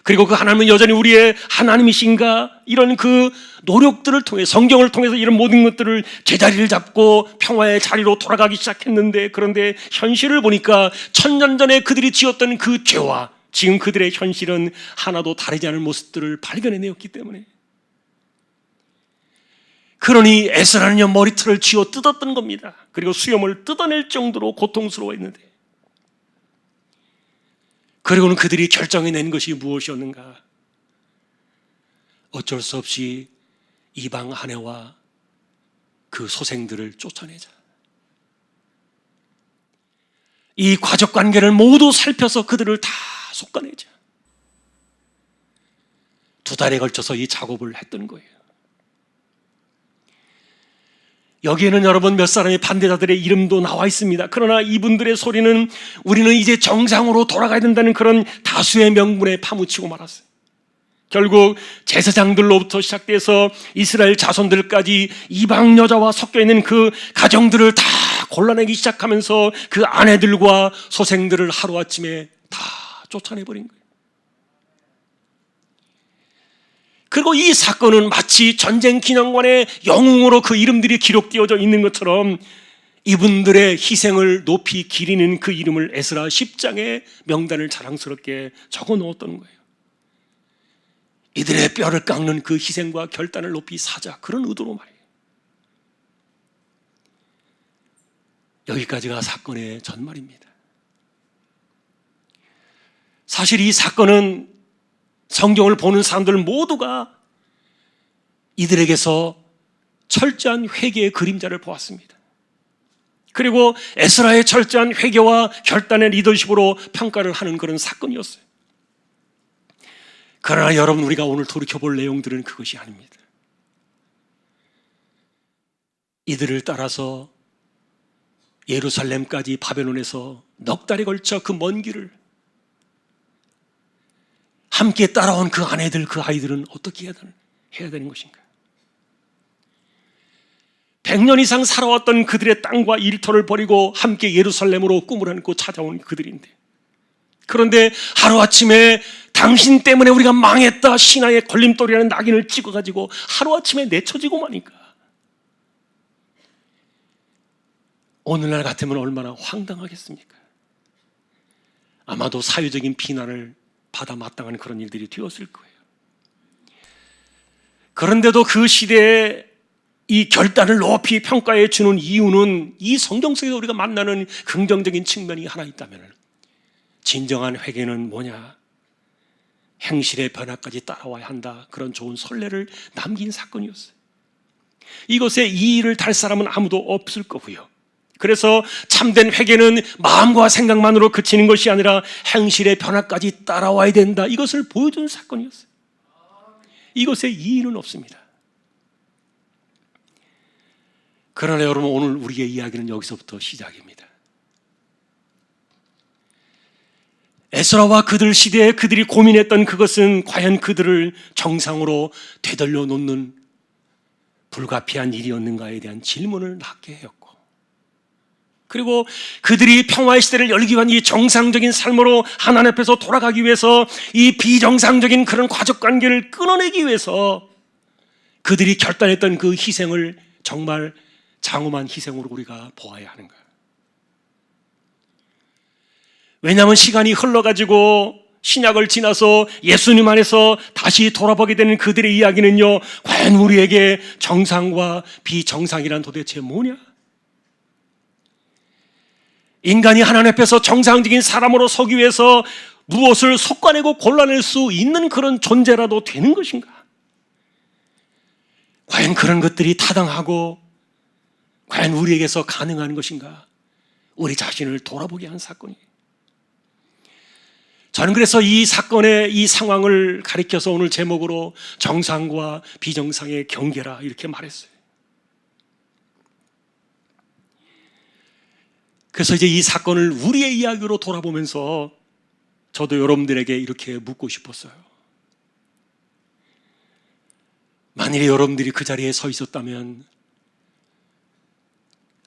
그리고 그 하나님은 여전히 우리의 하나님이신가, 이런 그 노력들을 통해, 성경을 통해서 이런 모든 것들을 제자리를 잡고 평화의 자리로 돌아가기 시작했는데, 그런데 현실을 보니까 1000년 전에 그들이 지었던 그 죄와 지금 그들의 현실은 하나도 다르지 않은 모습들을 발견해내었기 때문에, 그러니 에스라는요 머리털을 쥐어 뜯었던 겁니다. 그리고 수염을 뜯어낼 정도로 고통스러워했는데, 그리고는 그들이 결정해낸 것이 무엇이었는가? 어쩔 수 없이 이방 아내와 그 소생들을 쫓아내자. 이 가족관계를 모두 살펴서 그들을 다 솎아내자. 2달에 걸쳐서 이 작업을 했던 거예요. 여기에는 여러분 몇 사람의 반대자들의 이름도 나와 있습니다. 그러나 이분들의 소리는 우리는 이제 정상으로 돌아가야 된다는 그런 다수의 명분에 파묻히고 말았어요. 결국 제사장들로부터 시작돼서 이스라엘 자손들까지 이방 여자와 섞여 있는 그 가정들을 다 곤란하기 시작하면서 그 아내들과 소생들을 하루아침에 다 쫓아내버린 거예요. 그리고 이 사건은 마치 전쟁 기념관에 영웅으로 그 이름들이 기록되어져 있는 것처럼 이분들의 희생을 높이 기리는 그 이름을 에스라 10장의 명단을 자랑스럽게 적어 놓았던 거예요. 이들의 뼈를 깎는 그 희생과 결단을 높이 사자, 그런 의도로 말이에요. 여기까지가 사건의 전말입니다. 사실 이 사건은 성경을 보는 사람들 모두가 이들에게서 철저한 회개의 그림자를 보았습니다. 그리고 에스라의 철저한 회개와 결단의 리더십으로 평가를 하는 그런 사건이었어요. 그러나 여러분, 우리가 오늘 돌이켜볼 내용들은 그것이 아닙니다. 이들을 따라서 예루살렘까지 바벨론에서 넉 달에 걸쳐 그 먼 길을 함께 따라온 그 아내들, 그 아이들은 어떻게 해야 되는 것인가? 100년 이상 살아왔던 그들의 땅과 일터를 버리고 함께 예루살렘으로 꿈을 안고 찾아온 그들인데, 그런데 하루아침에 당신 때문에 우리가 망했다, 신앙의 걸림돌이라는 낙인을 찍어가지고 하루아침에 내쳐지고 마니까 오늘날 같으면 얼마나 황당하겠습니까? 아마도 사회적인 비난을 받아 마땅한 그런 일들이 되었을 거예요. 그런데도 그 시대에 이 결단을 높이 평가해 주는 이유는 이 성경 속에서 우리가 만나는 긍정적인 측면이 하나 있다면, 진정한 회개는 뭐냐? 행실의 변화까지 따라와야 한다, 그런 좋은 선례를 남긴 사건이었어요. 이것에 이의를 달 사람은 아무도 없을 거고요. 그래서 참된 회개는 마음과 생각만으로 그치는 것이 아니라 행실의 변화까지 따라와야 된다, 이것을 보여준 사건이었어요. 이것에 이의는 없습니다. 그러나 여러분, 오늘 우리의 이야기는 여기서부터 시작입니다. 에스라와 그들 시대에 그들이 고민했던 그것은 과연 그들을 정상으로 되돌려 놓는 불가피한 일이었는가에 대한 질문을 낳게 했고, 그리고 그들이 평화의 시대를 열기 위한 이 정상적인 삶으로 하나님 앞에서 돌아가기 위해서 이 비정상적인 그런 가족관계를 끊어내기 위해서 그들이 결단했던 그 희생을 정말 장엄한 희생으로 우리가 보아야 하는 거예요. 왜냐하면 시간이 흘러가지고 신약을 지나서 예수님 안에서 다시 돌아보게 되는 그들의 이야기는요, 과연 우리에게 정상과 비정상이란 도대체 뭐냐? 인간이 하나님 앞에서 정상적인 사람으로 서기 위해서 무엇을 솎아내고 골라낼 수 있는 그런 존재라도 되는 것인가? 과연 그런 것들이 타당하고 과연 우리에게서 가능한 것인가? 우리 자신을 돌아보게 한 사건이에요. 저는 그래서 이 사건의 이 상황을 가리켜서 오늘 제목으로 정상과 비정상의 경계라 이렇게 말했어요. 그래서 이제 이 사건을 우리의 이야기로 돌아보면서 저도 여러분들에게 이렇게 묻고 싶었어요. 만일에 여러분들이 그 자리에 서 있었다면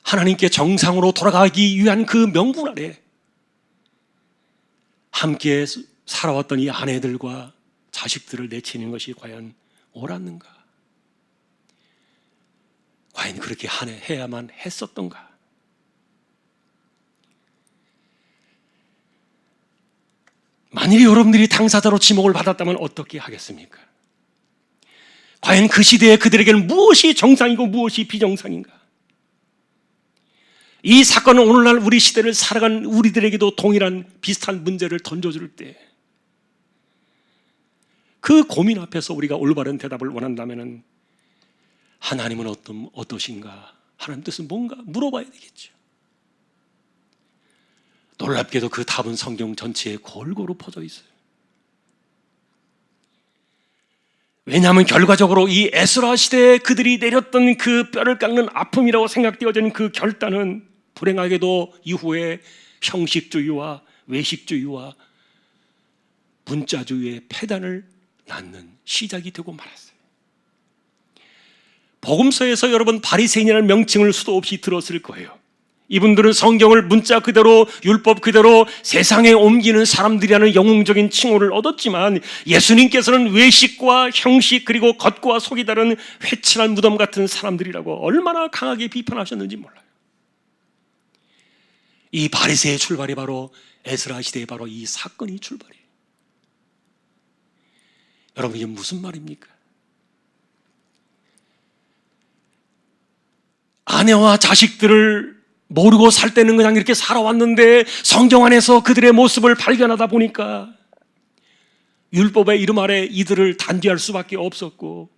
하나님께 정상으로 돌아가기 위한 그 명분 아래 함께 살아왔던 이 아내들과 자식들을 내치는 것이 과연 옳았는가? 과연 그렇게 해야만 했었던가? 만일에 여러분들이 당사자로 지목을 받았다면 어떻게 하겠습니까? 과연 그 시대에 그들에게는 무엇이 정상이고 무엇이 비정상인가? 이 사건은 오늘날 우리 시대를 살아간 우리들에게도 동일한 비슷한 문제를 던져줄 때 그 고민 앞에서 우리가 올바른 대답을 원한다면 하나님은 어떠신가? 하나님 뜻은 뭔가 물어봐야 되겠죠. 놀랍게도 그 답은 성경 전체에 골고루 퍼져 있어요. 왜냐하면 결과적으로 이 에스라 시대에 그들이 내렸던 그 뼈를 깎는 아픔이라고 생각되어지는 그 결단은 불행하게도 이후에 형식주의와 외식주의와 문자주의의 폐단을 낳는 시작이 되고 말았어요. 복음서에서 여러분 바리새인이라는 명칭을 수도 없이 들었을 거예요. 이분들은 성경을 문자 그대로 율법 그대로 세상에 옮기는 사람들이라는 영웅적인 칭호를 얻었지만 예수님께서는 외식과 형식 그리고 겉과 속이 다른 회칠한 무덤 같은 사람들이라고 얼마나 강하게 비판하셨는지 몰라요. 이 바리새의 출발이 바로 에스라 시대의 바로 이 사건이 출발이에요. 여러분, 이게 무슨 말입니까? 아내와 자식들을 모르고 살 때는 그냥 이렇게 살아왔는데 성경 안에서 그들의 모습을 발견하다 보니까 율법의 이름 아래 이들을 단죄할 수밖에 없었고,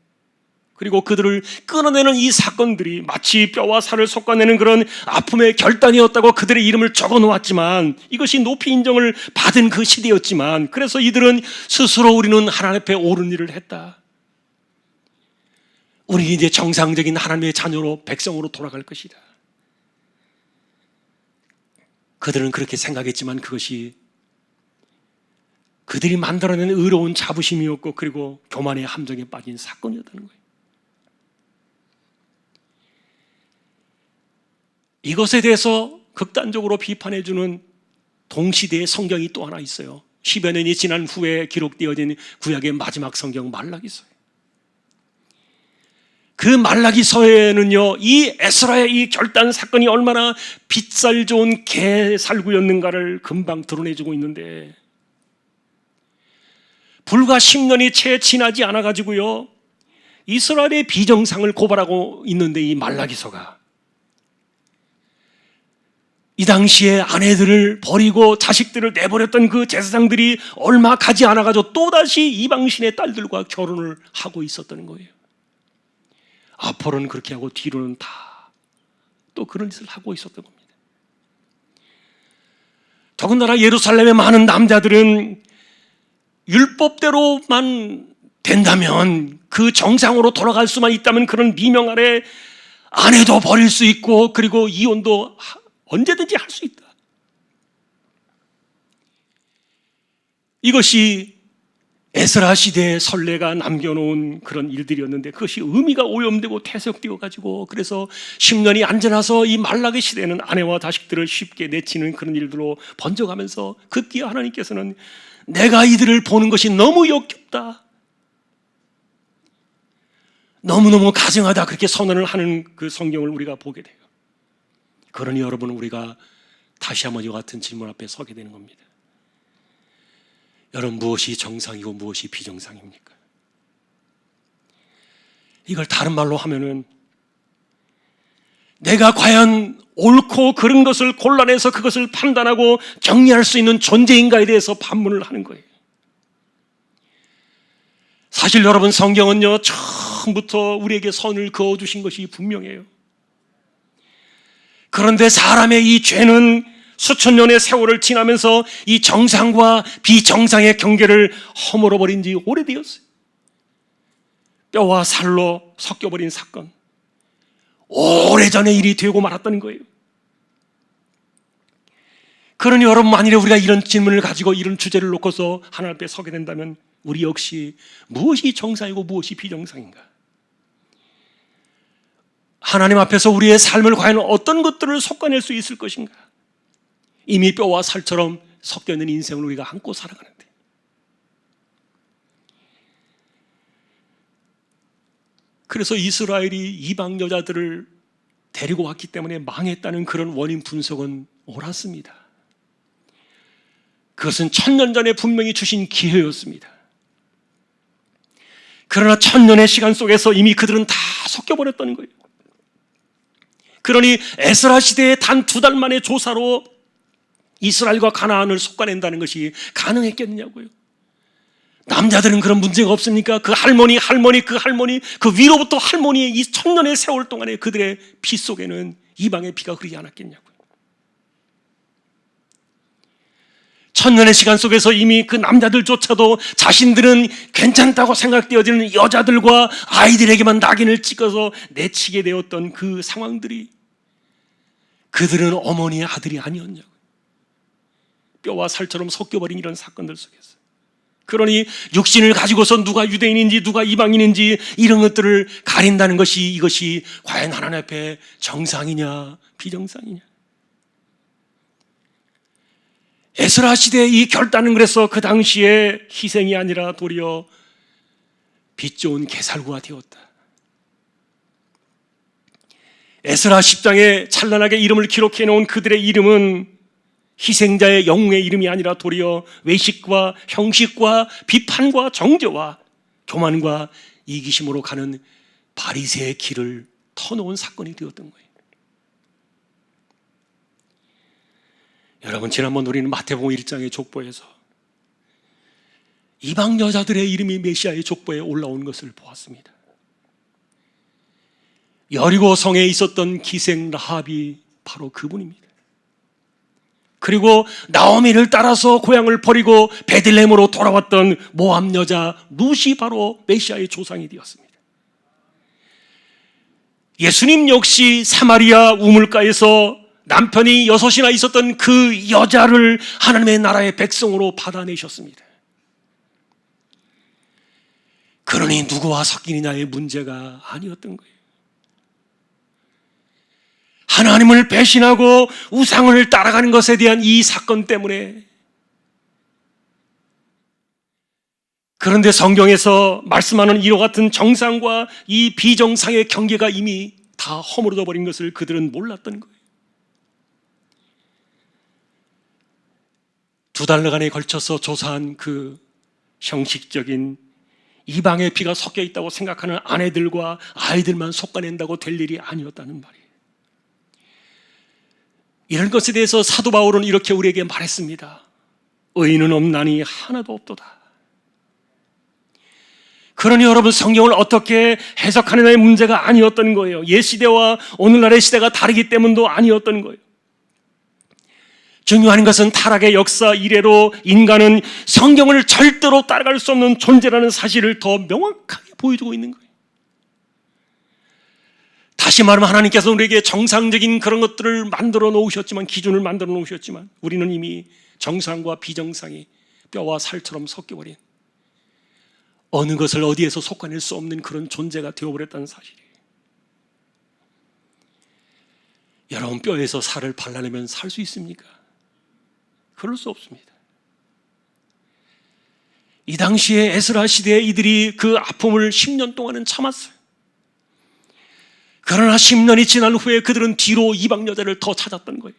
그리고 그들을 끊어내는 이 사건들이 마치 뼈와 살을 솎아내는 그런 아픔의 결단이었다고 그들의 이름을 적어 놓았지만, 이것이 높이 인정을 받은 그 시대였지만, 그래서 이들은 스스로 우리는 하나님 앞에 옳은 일을 했다, 우리 이제 정상적인 하나님의 자녀로 백성으로 돌아갈 것이다, 그들은 그렇게 생각했지만 그것이 그들이 만들어낸 의로운 자부심이었고, 그리고 교만의 함정에 빠진 사건이었다는 거예요. 이것에 대해서 극단적으로 비판해주는 동시대의 성경이 또 하나 있어요. 10여 년이 지난 후에 기록되어진 구약의 마지막 성경 말라기서예요. 그 말라기서에는요, 이 에스라의 이 결단 사건이 얼마나 빗살 좋은 개살구였는가를 금방 드러내주고 있는데, 불과 10년이 채 지나지 않아 가지고요, 이스라엘의 비정상을 고발하고 있는데, 이 말라기서가 이 당시에 아내들을 버리고 자식들을 내버렸던 그 제사장들이 얼마 가지 않아 가지고 또다시 이방신의 딸들과 결혼을 하고 있었다는 거예요. 앞으로는 그렇게 하고 뒤로는 다 또 그런 짓을 하고 있었던 겁니다. 더군다나 예루살렘의 많은 남자들은 율법대로만 된다면, 그 정상으로 돌아갈 수만 있다면 그런 미명 아래 아내도 버릴 수 있고, 그리고 이혼도 언제든지 할 수 있다. 이것이 에스라 시대의 선례가 남겨놓은 그런 일들이었는데, 그것이 의미가 오염되고 퇴색되어 가지고, 그래서 10년이 안 지나서 이 말라기 시대는 아내와 자식들을 쉽게 내치는 그런 일들로 번져가면서, 급기야 하나님께서는 내가 이들을 보는 것이 너무 역겹다, 너무너무 가증하다, 그렇게 선언을 하는 그 성경을 우리가 보게 돼요. 그러니 여러분, 우리가 다시 한번 이와 같은 질문 앞에 서게 되는 겁니다. 여러분, 무엇이 정상이고 무엇이 비정상입니까? 이걸 다른 말로 하면은, 내가 과연 옳고 그른 것을 골라내서 그것을 판단하고 정리할 수 있는 존재인가에 대해서 반문을 하는 거예요. 사실 여러분, 성경은요, 처음부터 우리에게 선을 그어주신 것이 분명해요. 그런데 사람의 이 죄는 수천 년의 세월을 지나면서 이 정상과 비정상의 경계를 허물어버린 지 오래되었어요. 뼈와 살로 섞여버린 사건, 오래전의 일이 되고 말았다는 거예요. 그러니 여러분, 만일에 우리가 이런 질문을 가지고 이런 주제를 놓고서 하나님 앞에 서게 된다면, 우리 역시 무엇이 정상이고 무엇이 비정상인가? 하나님 앞에서 우리의 삶을 과연 어떤 것들을 솎아낼 수 있을 것인가? 이미 뼈와 살처럼 섞여 있는 인생을 우리가 안고 살아가는데, 그래서 이스라엘이 이방 여자들을 데리고 왔기 때문에 망했다는 그런 원인 분석은 옳았습니다. 그것은 1000년 전에 분명히 주신 기회였습니다. 그러나 1000년의 시간 속에서 이미 그들은 다 섞여버렸다는 거예요. 그러니 에스라 시대의 단 2달 만의 조사로 이스라엘과 가나안을 솎아낸다는 것이 가능했겠느냐고요. 남자들은 그런 문제가 없습니까? 그 할머니, 그 위로부터 할머니의 이 1000년의 세월 동안에 그들의 피 속에는 이방의 피가 흐르지 않았겠냐고요. 1000년의 시간 속에서 이미 그 남자들조차도 자신들은 괜찮다고 생각되어지는 여자들과 아이들에게만 낙인을 찍어서 내치게 되었던 그 상황들이, 그들은 어머니의 아들이 아니었냐고요. 뼈와 살처럼 섞여버린 이런 사건들 속에서. 그러니 육신을 가지고서 누가 유대인인지 누가 이방인인지 이런 것들을 가린다는 것이, 이것이 과연 하나님 앞에 정상이냐 비정상이냐? 에스라 시대의 이 결단은 그래서 그 당시에 희생이 아니라 도리어 빛 좋은 개살구가 되었다. 에스라 10장에 찬란하게 이름을 기록해 놓은 그들의 이름은 희생자의 영웅의 이름이 아니라 도리어 외식과 형식과 비판과 정죄와 교만과 이기심으로 가는 바리새의 길을 터놓은 사건이 되었던 거예요. 여러분, 지난번 우리는 마태복음 1장의 족보에서 이방 여자들의 이름이 메시아의 족보에 올라온 것을 보았습니다. 여리고 성에 있었던 기생 라합이 바로 그분입니다. 그리고 나오미를 따라서 고향을 버리고 베들레헴으로 돌아왔던 모압 여자 룻이 바로 메시아의 조상이 되었습니다. 예수님 역시 사마리아 우물가에서 남편이 6이나 있었던 그 여자를 하나님의 나라의 백성으로 받아내셨습니다. 그러니 누구와 섞이느냐의 문제가 아니었던 거예요. 하나님을 배신하고 우상을 따라가는 것에 대한 이 사건 때문에. 그런데 성경에서 말씀하는 이와 같은 정상과 이 비정상의 경계가 이미 다 허물어져 버린 것을 그들은 몰랐던 거예요. 2달러간에 걸쳐서 조사한 그 형식적인 이방의 피가 섞여 있다고 생각하는 아내들과 아이들만 솎아낸다고 될 일이 아니었다는 말이에요. 이런 것에 대해서 사도 바울은 이렇게 우리에게 말했습니다. 의인은 없나니 하나도 없도다. 그러니 여러분, 성경을 어떻게 해석하느냐의 문제가 아니었던 거예요. 옛 시대와 오늘날의 시대가 다르기 때문도 아니었던 거예요. 중요한 것은 타락의 역사 이래로 인간은 성경을 절대로 따라갈 수 없는 존재라는 사실을 더 명확하게 보여주고 있는 거예요. 다시 말하면 하나님께서 우리에게 정상적인 그런 것들을 만들어 놓으셨지만, 기준을 만들어 놓으셨지만 우리는 이미 정상과 비정상이 뼈와 살처럼 섞여버린, 어느 것을 어디에서 솎아낼 수 없는 그런 존재가 되어버렸다는 사실이에요. 여러분, 뼈에서 살을 발라내면 살 수 있습니까? 그럴 수 없습니다. 이 당시에 에스라 시대에 이들이 그 아픔을 10년 동안은 참았어요. 그러나 10년이 지난 후에 그들은 뒤로 이방 여자를 더 찾았던 거예요.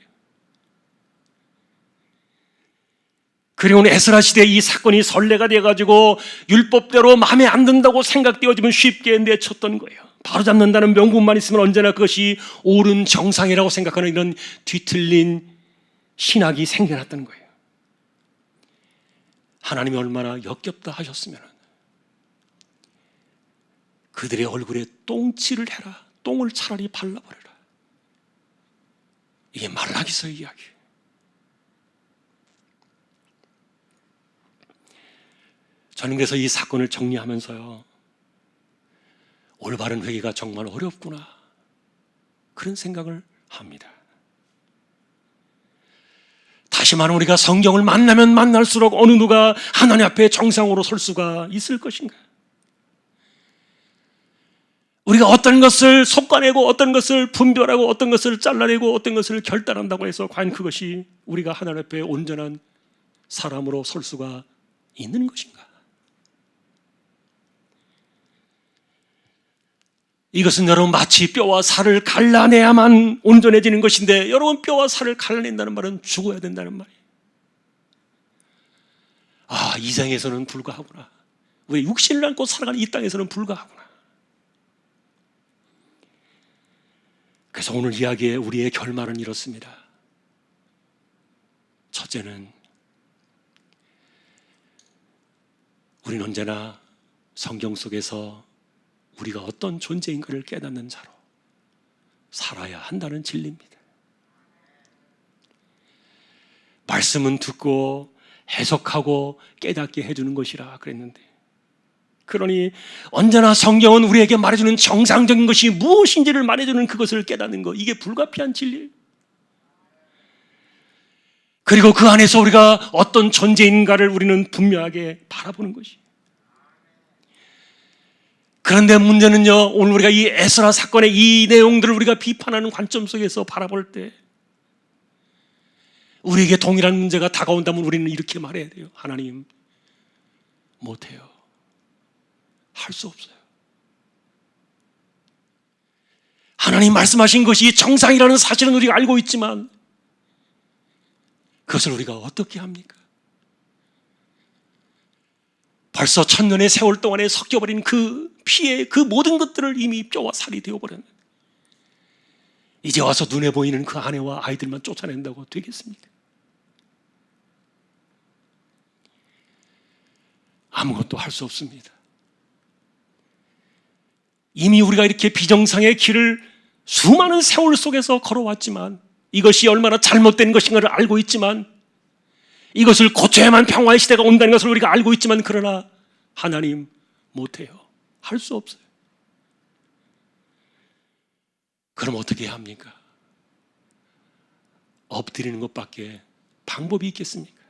그리고는 에스라 시대에 이 사건이 선례가 되어가지고 율법대로 마음에 안 든다고 생각되어지면 쉽게 내쳤던 거예요. 바로잡는다는 명분만 있으면 언제나 그것이 옳은 정상이라고 생각하는 이런 뒤틀린 신학이 생겨났던 거예요. 하나님이 얼마나 역겹다 하셨으면 그들의 얼굴에 똥칠을 해라, 똥을 차라리 발라버려라. 이게 말라기서의 이야기예요. 저는 그래서 이 사건을 정리하면서요, 올바른 회개가 정말 어렵구나, 그런 생각을 합니다. 다시 말하면 우리가 성경을 만나면 만날수록 어느 누가 하나님 앞에 정상으로 설 수가 있을 것인가? 우리가 어떤 것을 솎아내고 어떤 것을 분별하고 어떤 것을 잘라내고 어떤 것을 결단한다고 해서 과연 그것이 우리가 하나님 앞에 온전한 사람으로 설 수가 있는 것인가? 이것은 여러분 마치 뼈와 살을 갈라내야만 온전해지는 것인데, 여러분 뼈와 살을 갈라낸다는 말은 죽어야 된다는 말이에요. 아, 이 생에서는 불가하구나. 우리 육신을 안고 살아가는 이 땅에서는 불가하구나. 그래서 오늘 이야기에 우리의 결말은 이렇습니다. 첫째는 우리는 언제나 성경 속에서 우리가 어떤 존재인가를 깨닫는 자로 살아야 한다는 진리입니다. 말씀은 듣고 해석하고 깨닫게 해주는 것이라 그랬는데, 그러니 언제나 성경은 우리에게 말해주는 정상적인 것이 무엇인지를 말해주는 그것을 깨닫는 것, 이게 불가피한 진리예요. 그리고 그 안에서 우리가 어떤 존재인가를 우리는 분명하게 바라보는 것이. 그런데 문제는요, 오늘 우리가 이 에스라 사건의 이 내용들을 우리가 비판하는 관점 속에서 바라볼 때 우리에게 동일한 문제가 다가온다면 우리는 이렇게 말해야 돼요. 하나님, 못해요. 할 수 없어요. 하나님 말씀하신 것이 정상이라는 사실은 우리가 알고 있지만 그것을 우리가 어떻게 합니까? 벌써 1000년의 세월 동안에 섞여버린 그 피의 그 모든 것들을 이미 뼈와 살이 되어버렸는데 이제 와서 눈에 보이는 그 아내와 아이들만 쫓아낸다고 되겠습니까? 아무것도 할 수 없습니다. 이미 우리가 이렇게 비정상의 길을 수많은 세월 속에서 걸어왔지만 이것이 얼마나 잘못된 것인가를 알고 있지만 이것을 고쳐야만 평화의 시대가 온다는 것을 우리가 알고 있지만 그러나 하나님 못해요. 할 수 없어요. 그럼 어떻게 해야 합니까? 엎드리는 것밖에 방법이 있겠습니까?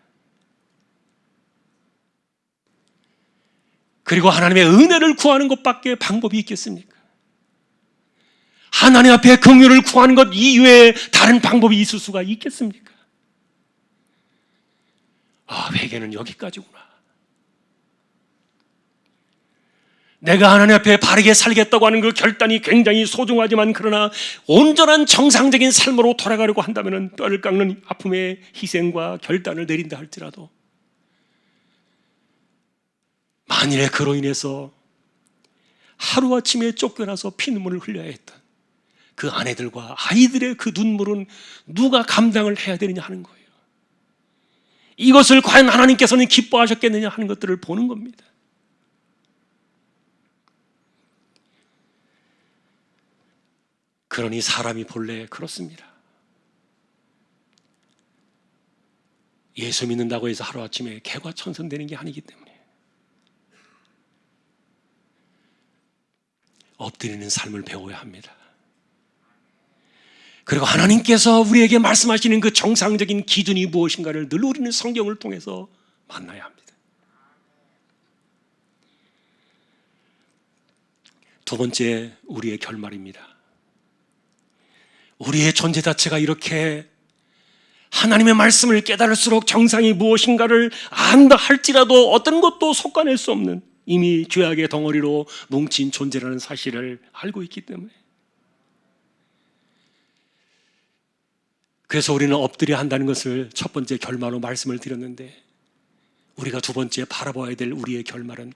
그리고 하나님의 은혜를 구하는 것밖에 방법이 있겠습니까? 하나님 앞에 긍휼을 구하는 것 이외에 다른 방법이 있을 수가 있겠습니까? 회개는 여기까지구나. 내가 하나님 앞에 바르게 살겠다고 하는 그 결단이 굉장히 소중하지만 그러나 온전한 정상적인 삶으로 돌아가려고 한다면 뼈를 깎는 아픔의 희생과 결단을 내린다 할지라도 만일에 그로 인해서 하루아침에 쫓겨나서 피눈물을 흘려야 했던 그 아내들과 아이들의 그 눈물은 누가 감당을 해야 되느냐 하는 거예요. 이것을 과연 하나님께서는 기뻐하셨겠느냐 하는 것들을 보는 겁니다. 그러니 사람이 본래 그렇습니다. 예수 믿는다고 해서 하루아침에 개과천선되는 게 아니기 때문에 엎드리는 삶을 배워야 합니다. 그리고 하나님께서 우리에게 말씀하시는 그 정상적인 기준이 무엇인가를 늘 우리는 성경을 통해서 만나야 합니다. 두 번째, 우리의 결말입니다. 우리의 존재 자체가 이렇게 하나님의 말씀을 깨달을수록 정상이 무엇인가를 안다 할지라도 어떤 것도 속아낼 수 없는 이미 죄악의 덩어리로 뭉친 존재라는 사실을 알고 있기 때문에 그래서 우리는 엎드려야 한다는 것을 첫 번째 결말로 말씀을 드렸는데 우리가 두 번째 바라봐야 될 우리의 결말은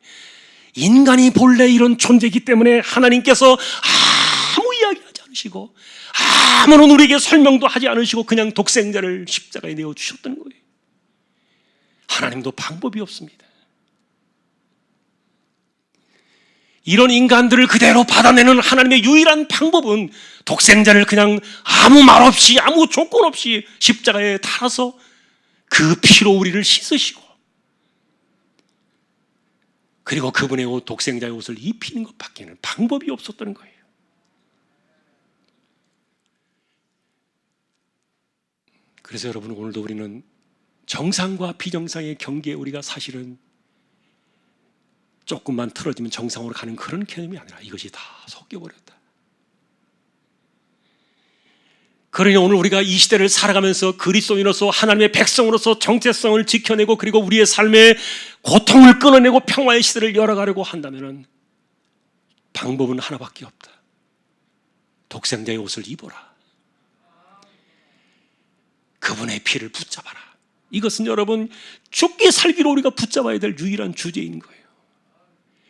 인간이 본래 이런 존재이기 때문에 하나님께서 아무 이야기하지 않으시고 아무런 우리에게 설명도 하지 않으시고 그냥 독생자를 십자가에 내어주셨던 거예요. 하나님도 방법이 없습니다. 이런 인간들을 그대로 받아내는 하나님의 유일한 방법은 독생자를 그냥 아무 말 없이 아무 조건 없이 십자가에 달아서 그 피로 우리를 씻으시고 그리고 그분의 옷, 독생자의 옷을 입히는 것밖에는 방법이 없었던 거예요. 그래서 여러분 오늘도 우리는 정상과 비정상의 경계에 우리가 사실은 조금만 틀어지면 정상으로 가는 그런 개념이 아니라 이것이 다 섞여버렸다. 그러니 오늘 우리가 이 시대를 살아가면서 그리스도인으로서 하나님의 백성으로서 정체성을 지켜내고 그리고 우리의 삶의 고통을 끊어내고 평화의 시대를 열어가려고 한다면 방법은 하나밖에 없다. 독생자의 옷을 입어라. 그분의 피를 붙잡아라. 이것은 여러분 죽기 살기로 우리가 붙잡아야 될 유일한 주제인 거예요.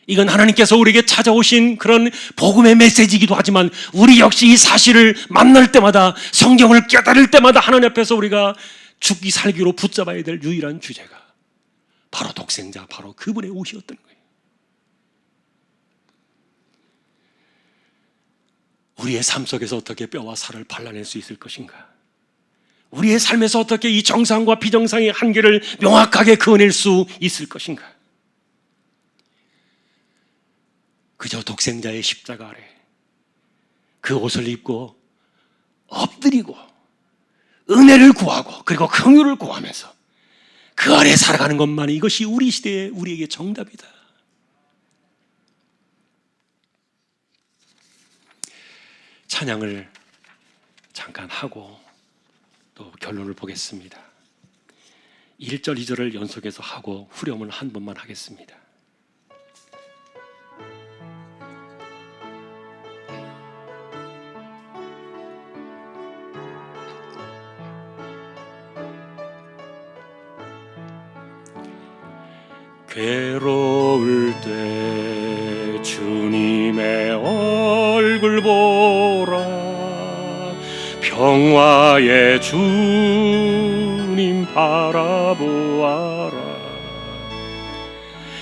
이건 하나님께서 우리에게 찾아오신 그런 복음의 메시지이기도 하지만 우리 역시 이 사실을 만날 때마다 성경을 깨달을 때마다 하나님 앞에서 우리가 죽기 살기로 붙잡아야 될 유일한 주제가 바로 독생자, 바로 그분의 옷이었던 거예요. 우리의 삶 속에서 어떻게 뼈와 살을 발라낼 수 있을 것인가? 우리의 삶에서 어떻게 이 정상과 비정상의 한계를 명확하게 그어낼 수 있을 것인가? 그저 독생자의 십자가 아래 그 옷을 입고 엎드리고 은혜를 구하고 그리고 긍휼을 구하면서 그 아래 살아가는 것만이 이것이 우리 시대에 우리에게 정답이다. 찬양을 잠깐 하고 또 결론을 보겠습니다. 1절 2절을 연속해서 하고 후렴을 한 번만 하겠습니다. 괴로울 때 주님의 얼굴 보라, 평화의 주님 바라보아라.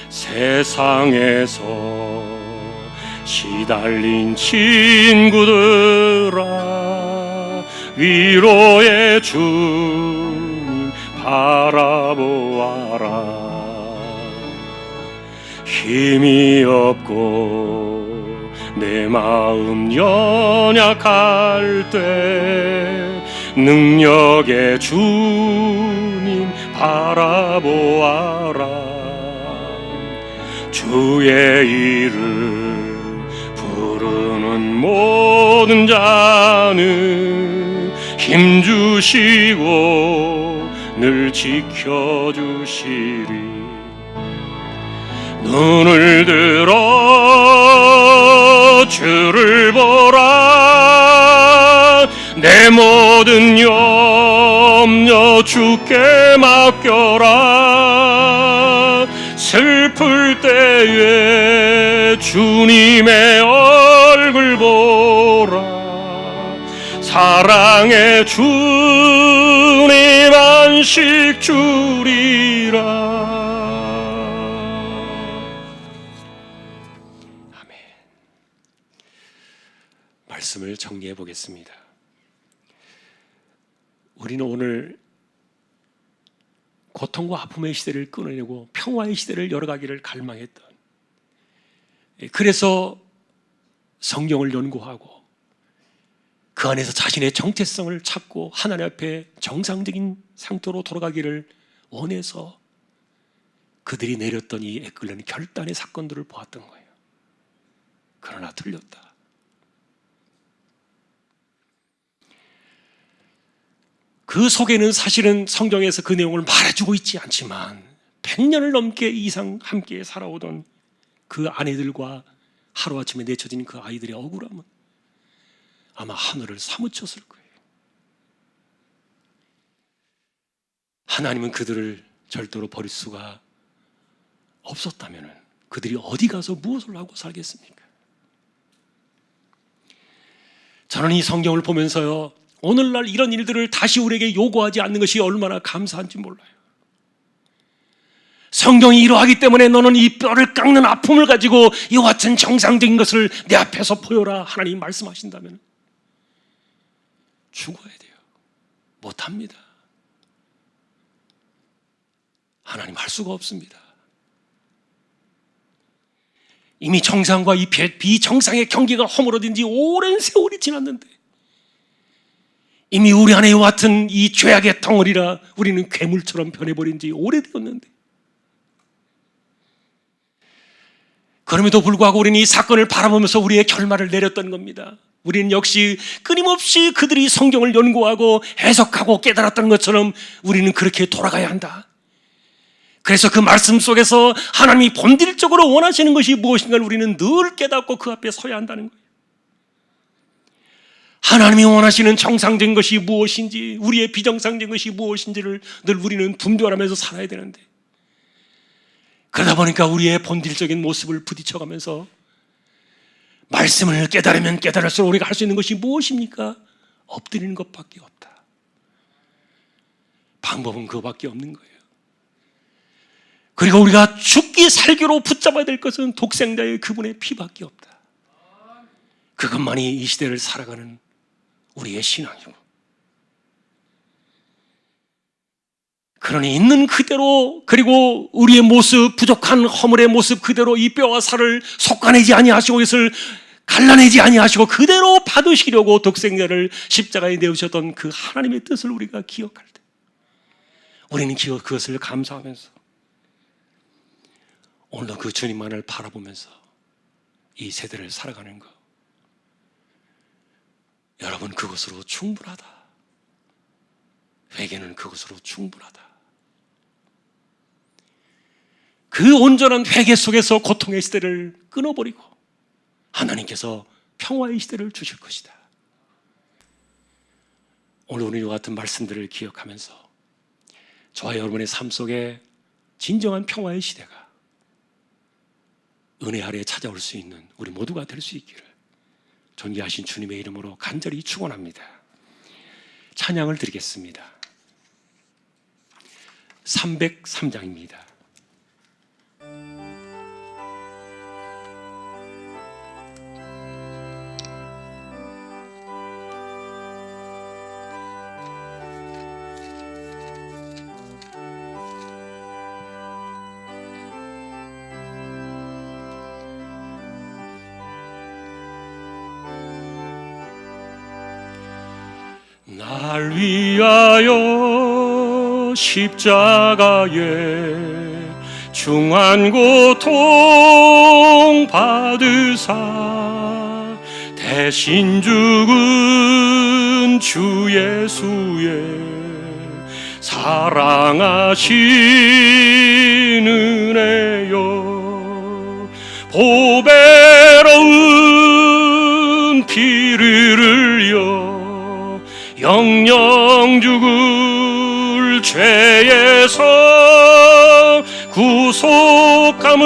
세상에서 시달린 친구들아, 위로의 주님 바라보아라. 힘이 없고 내 마음 연약할 때 능력의 주님 바라보아라. 주의 이름 부르는 모든 자는 힘주시고 늘 지켜주시리. 눈을 들어 주를 보라, 내 모든 염려 주께 맡겨라. 슬플 때에 주님의 얼굴 보라, 사랑의 주님 안식 주리라. 말씀을 정리해 보겠습니다. 우리는 오늘 고통과 아픔의 시대를 끊어내고 평화의 시대를 열어가기를 갈망했던, 그래서 성경을 연구하고 그 안에서 자신의 정체성을 찾고 하나님 앞에 정상적인 상태로 돌아가기를 원해서 그들이 내렸던 이 애끓는 결단의 사건들을 보았던 거예요. 그러나 틀렸다. 그 속에는 사실은 성경에서 그 내용을 말해주고 있지 않지만 100년을 넘게 이상 함께 살아오던 그 아내들과 하루아침에 내쳐진 그 아이들의 억울함은 아마 하늘을 사무쳤을 거예요. 하나님은 그들을 절대로 버릴 수가 없었다면 그들이 어디 가서 무엇을 하고 살겠습니까? 저는 이 성경을 보면서요, 오늘날 이런 일들을 다시 우리에게 요구하지 않는 것이 얼마나 감사한지 몰라요. 성경이 이러하기 때문에 너는 이 뼈를 깎는 아픔을 가지고 이와 같은 정상적인 것을 내 앞에서 보여라, 하나님 말씀하신다면 죽어야 돼요. 못합니다. 하나님 할 수가 없습니다. 이미 정상과 이 비정상의 경계가 허물어진 지 오랜 세월이 지났는데 이미 우리 안에 이와 같은 이 죄악의 덩어리라 우리는 괴물처럼 변해버린 지 오래되었는데, 그럼에도 불구하고 우리는 이 사건을 바라보면서 우리의 결말을 내렸던 겁니다. 우리는 역시 끊임없이 그들이 성경을 연구하고 해석하고 깨달았던 것처럼 우리는 그렇게 돌아가야 한다. 그래서 그 말씀 속에서 하나님이 본질적으로 원하시는 것이 무엇인가를 우리는 늘 깨닫고 그 앞에 서야 한다는 거예요. 하나님이 원하시는 정상적인 것이 무엇인지, 우리의 비정상적인 것이 무엇인지를 늘 우리는 분별하면서 살아야 되는데, 그러다 보니까 우리의 본질적인 모습을 부딪혀가면서 말씀을 깨달으면 깨달을수록 우리가 할 수 있는 것이 무엇입니까? 엎드리는 것밖에 없다. 방법은 그거밖에 없는 거예요. 그리고 우리가 죽기 살기로 붙잡아야 될 것은 독생자의 그분의 피밖에 없다. 그것만이 이 시대를 살아가는 우리의 신앙이고, 그러니 있는 그대로, 그리고 우리의 모습, 부족한 허물의 모습 그대로 이 뼈와 살을 솎아내지 아니하시고 이것을 갈라내지 아니하시고 그대로 받으시려고 독생자를 십자가에 내으셨던 그 하나님의 뜻을 우리가 기억할 때 우리는 그것을 감사하면서 오늘도 그 주님만을 바라보면서 이 세대를 살아가는 것, 여러분 그것으로 충분하다. 회개는 그것으로 충분하다. 그 온전한 회개 속에서 고통의 시대를 끊어버리고 하나님께서 평화의 시대를 주실 것이다. 오늘 우리와 같은 말씀들을 기억하면서 저와 여러분의 삶 속에 진정한 평화의 시대가 은혜 아래 찾아올 수 있는 우리 모두가 될 수 있기를 존귀하신 주님의 이름으로 간절히 축원합니다. 찬양을 드리겠습니다. 303장입니다. 날 위하여 십자가에 중한 고통 받으사 대신 죽은 주 예수의 사랑하신 은혜여 보배로운 피를 흘려 영영 죽을 죄에서 구속함을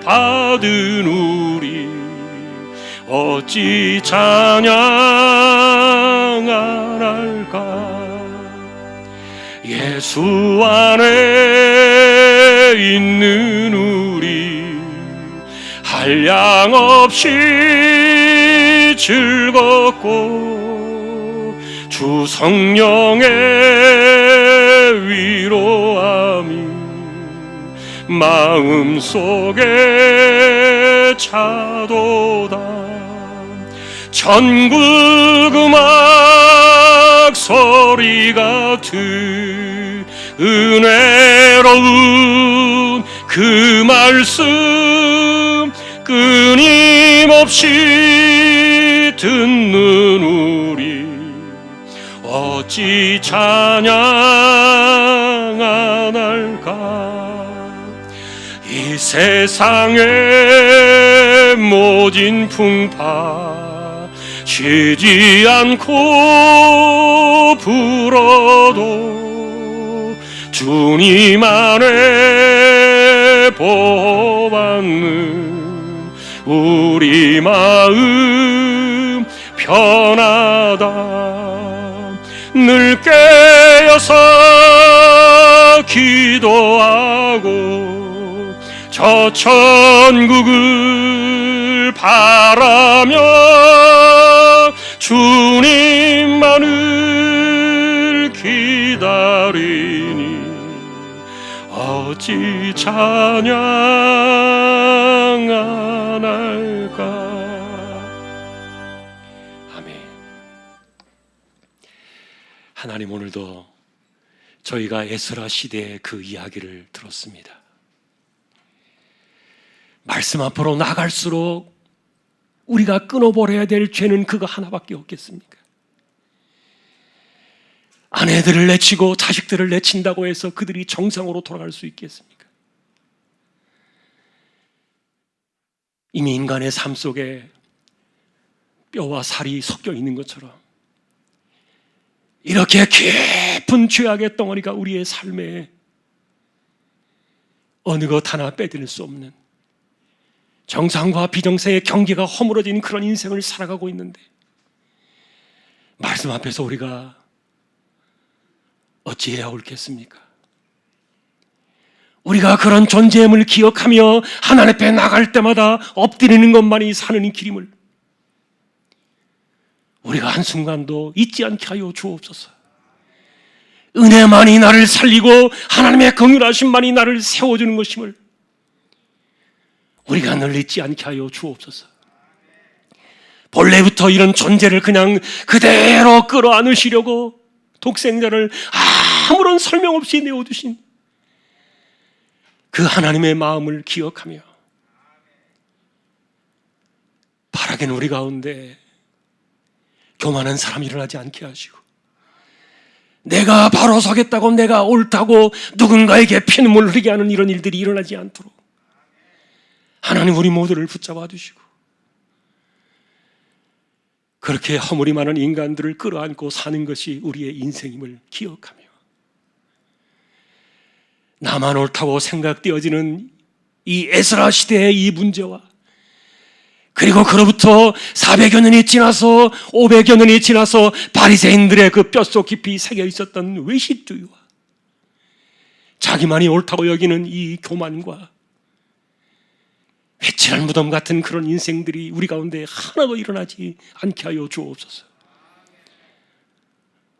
받은 우리 어찌 찬양할까. 예수 안에 있는 우리 한량없이 즐겁고 주 성령의 위로함이 마음속에 차도다. 천국 음악 소리 같은 은혜로운 그 말씀 끊임없이 듣는 우리 어찌 찬양 안 할까. 이 세상의 모진 풍파 쉬지 않고 불어도 주님 안에 보호받는 우리 마음 편하다. 늘 깨어서 기도하고 저 천국을 바라며 주님만을 기다리니 어찌 찬양 안 할까. 하나님, 오늘도 저희가 에스라 시대의 그 이야기를 들었습니다. 말씀 앞으로 나갈수록 우리가 끊어버려야 될 죄는 그거 하나밖에 없겠습니까? 아내들을 내치고 자식들을 내친다고 해서 그들이 정상으로 돌아갈 수 있겠습니까? 이미 인간의 삶 속에 뼈와 살이 섞여 있는 것처럼 이렇게 깊은 죄악의 덩어리가 우리의 삶에 어느 것 하나 빼드릴 수 없는 정상과 비정상의 경계가 허물어진 그런 인생을 살아가고 있는데 말씀 앞에서 우리가 어찌해야 옳겠습니까? 우리가 그런 존재임을 기억하며 하나님 앞에 나갈 때마다 엎드리는 것만이 사는 길임을 우리가 한순간도 잊지 않게 하여 주옵소서. 은혜만이 나를 살리고 하나님의 긍휼하심만이 나를 세워주는 것임을 우리가 늘 잊지 않게 하여 주옵소서. 본래부터 이런 존재를 그냥 그대로 끌어안으시려고 독생자를 아무런 설명 없이 내어두신 그 하나님의 마음을 기억하며 바라기는 우리 가운데 교만한 사람이 일어나지 않게 하시고 내가 바로 서겠다고, 내가 옳다고 누군가에게 피눈물 흘리게 하는 이런 일들이 일어나지 않도록 하나님 우리 모두를 붙잡아 주시고, 그렇게 허물이 많은 인간들을 끌어안고 사는 것이 우리의 인생임을 기억하며, 나만 옳다고 생각되어지는 이 에스라 시대의 이 문제와, 그리고 그로부터 400여 년이 지나서 500여 년이 지나서 바리새인들의 그 뼛속 깊이 새겨 있었던 외식주의와 자기만이 옳다고 여기는 이 교만과 회칠한 무덤 같은 그런 인생들이 우리 가운데 하나도 일어나지 않게 하여 주옵소서.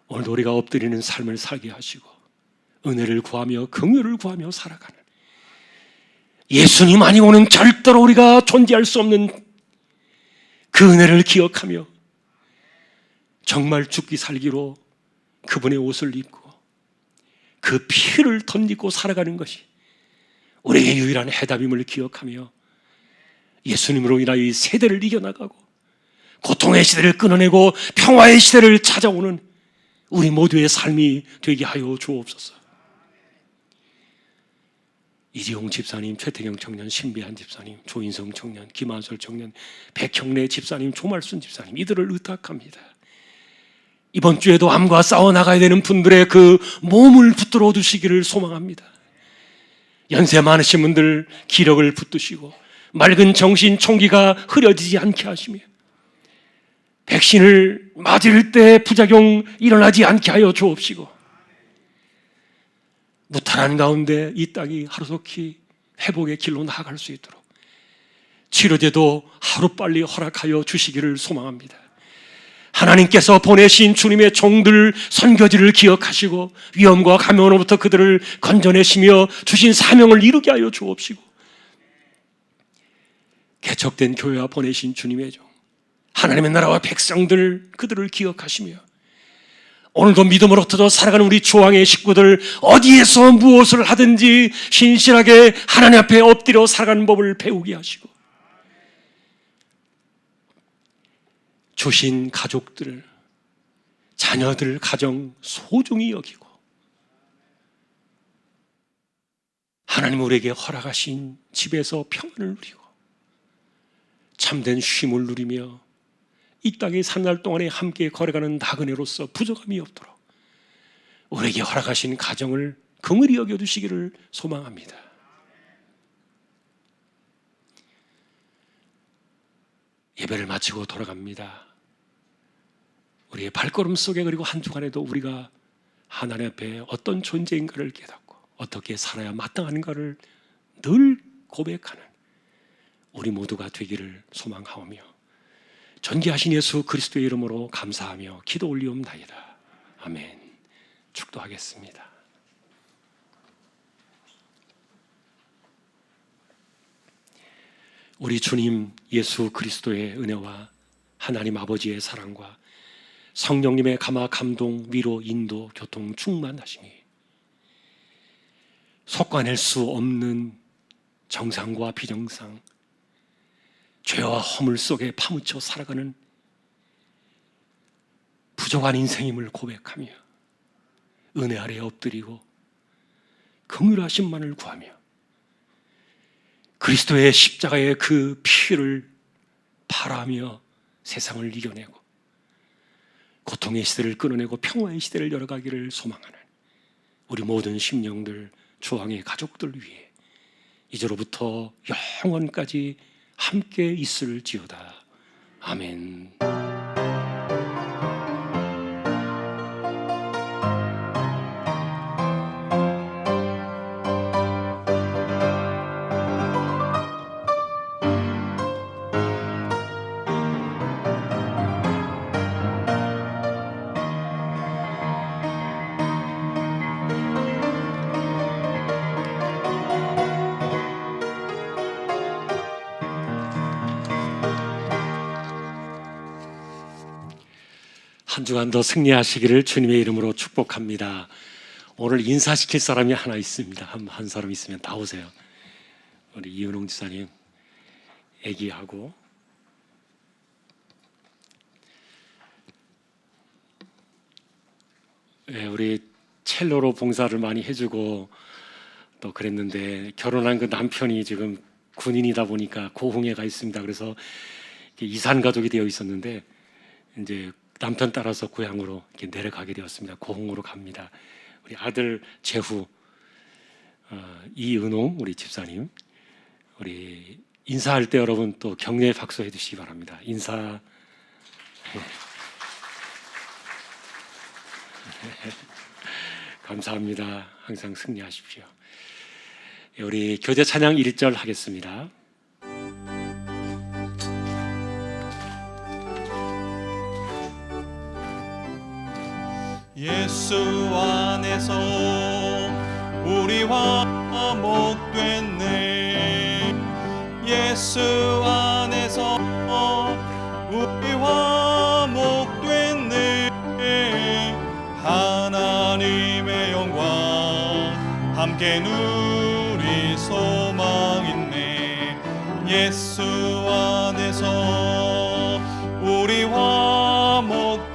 오늘도 우리가 엎드리는 삶을 살게 하시고 은혜를 구하며 긍휼을 구하며 살아가는, 예수님 아니고는 절대로 우리가 존재할 수 없는 그 은혜를 기억하며 정말 죽기 살기로 그분의 옷을 입고 그 피를 덧입고 살아가는 것이 우리의 유일한 해답임을 기억하며 예수님으로 인하여 이 세대를 이겨나가고 고통의 시대를 끊어내고 평화의 시대를 찾아오는 우리 모두의 삶이 되게 하여 주옵소서. 이지용 집사님, 최태경 청년, 신비한 집사님, 조인성 청년, 김한솔 청년, 백형래 집사님, 조말순 집사님, 이들을 의탁합니다. 이번 주에도 암과 싸워 나가야 되는 분들의 그 몸을 붙들어 두시기를 소망합니다. 연세 많으신 분들 기력을 붙드시고 맑은 정신 총기가 흐려지지 않게 하시며 백신을 맞을 때 부작용 일어나지 않게 하여 주옵시고, 무탈한 가운데 이 땅이 하루속히 회복의 길로 나아갈 수 있도록 치료제도 하루빨리 허락하여 주시기를 소망합니다. 하나님께서 보내신 주님의 종들 선교지를 기억하시고 위험과 감염으로부터 그들을 건져내시며 주신 사명을 이루게 하여 주옵시고, 개척된 교회와 보내신 주님의 종 하나님의 나라와 백성들, 그들을 기억하시며 오늘도 믿음으로 흩어져 살아가는 우리 조항의 식구들, 어디에서 무엇을 하든지 신실하게 하나님 앞에 엎드려 살아가는 법을 배우게 하시고, 주신 가족들, 자녀들, 가정 소중히 여기고 하나님 우리에게 허락하신 집에서 평안을 누리고 참된 쉼을 누리며 이 땅의 산날 동안에 함께 걸어가는 나그네로서 부족함이 없도록 우리에게 허락하신 가정을 긍휼히 여겨주시기를 소망합니다. 예배를 마치고 돌아갑니다. 우리의 발걸음 속에, 그리고 한 주간에도 우리가 하나님 앞에 어떤 존재인가를 깨닫고 어떻게 살아야 마땅한가를 늘 고백하는 우리 모두가 되기를 소망하오며 전개하신 예수 그리스도의 이름으로 감사하며 기도 올리옵나이다. 아멘. 축도하겠습니다. 우리 주님 예수 그리스도의 은혜와 하나님 아버지의 사랑과 성령님의 감화, 감동, 위로, 인도, 교통, 충만하심이 속아낼 수 없는 정상과 비정상, 죄와 허물 속에 파묻혀 살아가는 부족한 인생임을 고백하며 은혜 아래 엎드리고 긍휼하심만을 구하며 그리스도의 십자가의 그 피를 바라며 세상을 이겨내고 고통의 시대를 끊어내고 평화의 시대를 열어가기를 소망하는 우리 모든 심령들, 조항의 가족들 위해 이제로부터 영원까지 함께 있을지어다. 아멘. 한 주간 더 승리하시기를 주님의 이름으로 축복합니다. 오늘 인사시킬 사람이 하나 있습니다. 한 사람 있으면 나오세요. 우리 이은홍 지사님 애기하고 우리 첼로로 봉사를 많이 해주고 또 그랬는데 결혼한 그 남편이 지금 군인이다 보니까 고흥에 가 있습니다. 그래서 이렇게 이산 가족이 되어 있었는데 이제 남편 따라서 고향으로 이렇게 내려가게 되었습니다. 고흥으로 갑니다. 우리 아들 재후, 이은홍 우리 집사님, 우리 인사할 때 여러분 또 격려의 박수 해주시기 바랍니다. 인사. 감사합니다. 항상 승리하십시오. 우리 교제 찬양 1절 하겠습니다. 예수 안에서 우리와 화목됐네. 예수 안에서 우리와 화목됐네. 하나님의 영광 함께 누리 소망 있네. 예수 안에서 우리 화목됐네.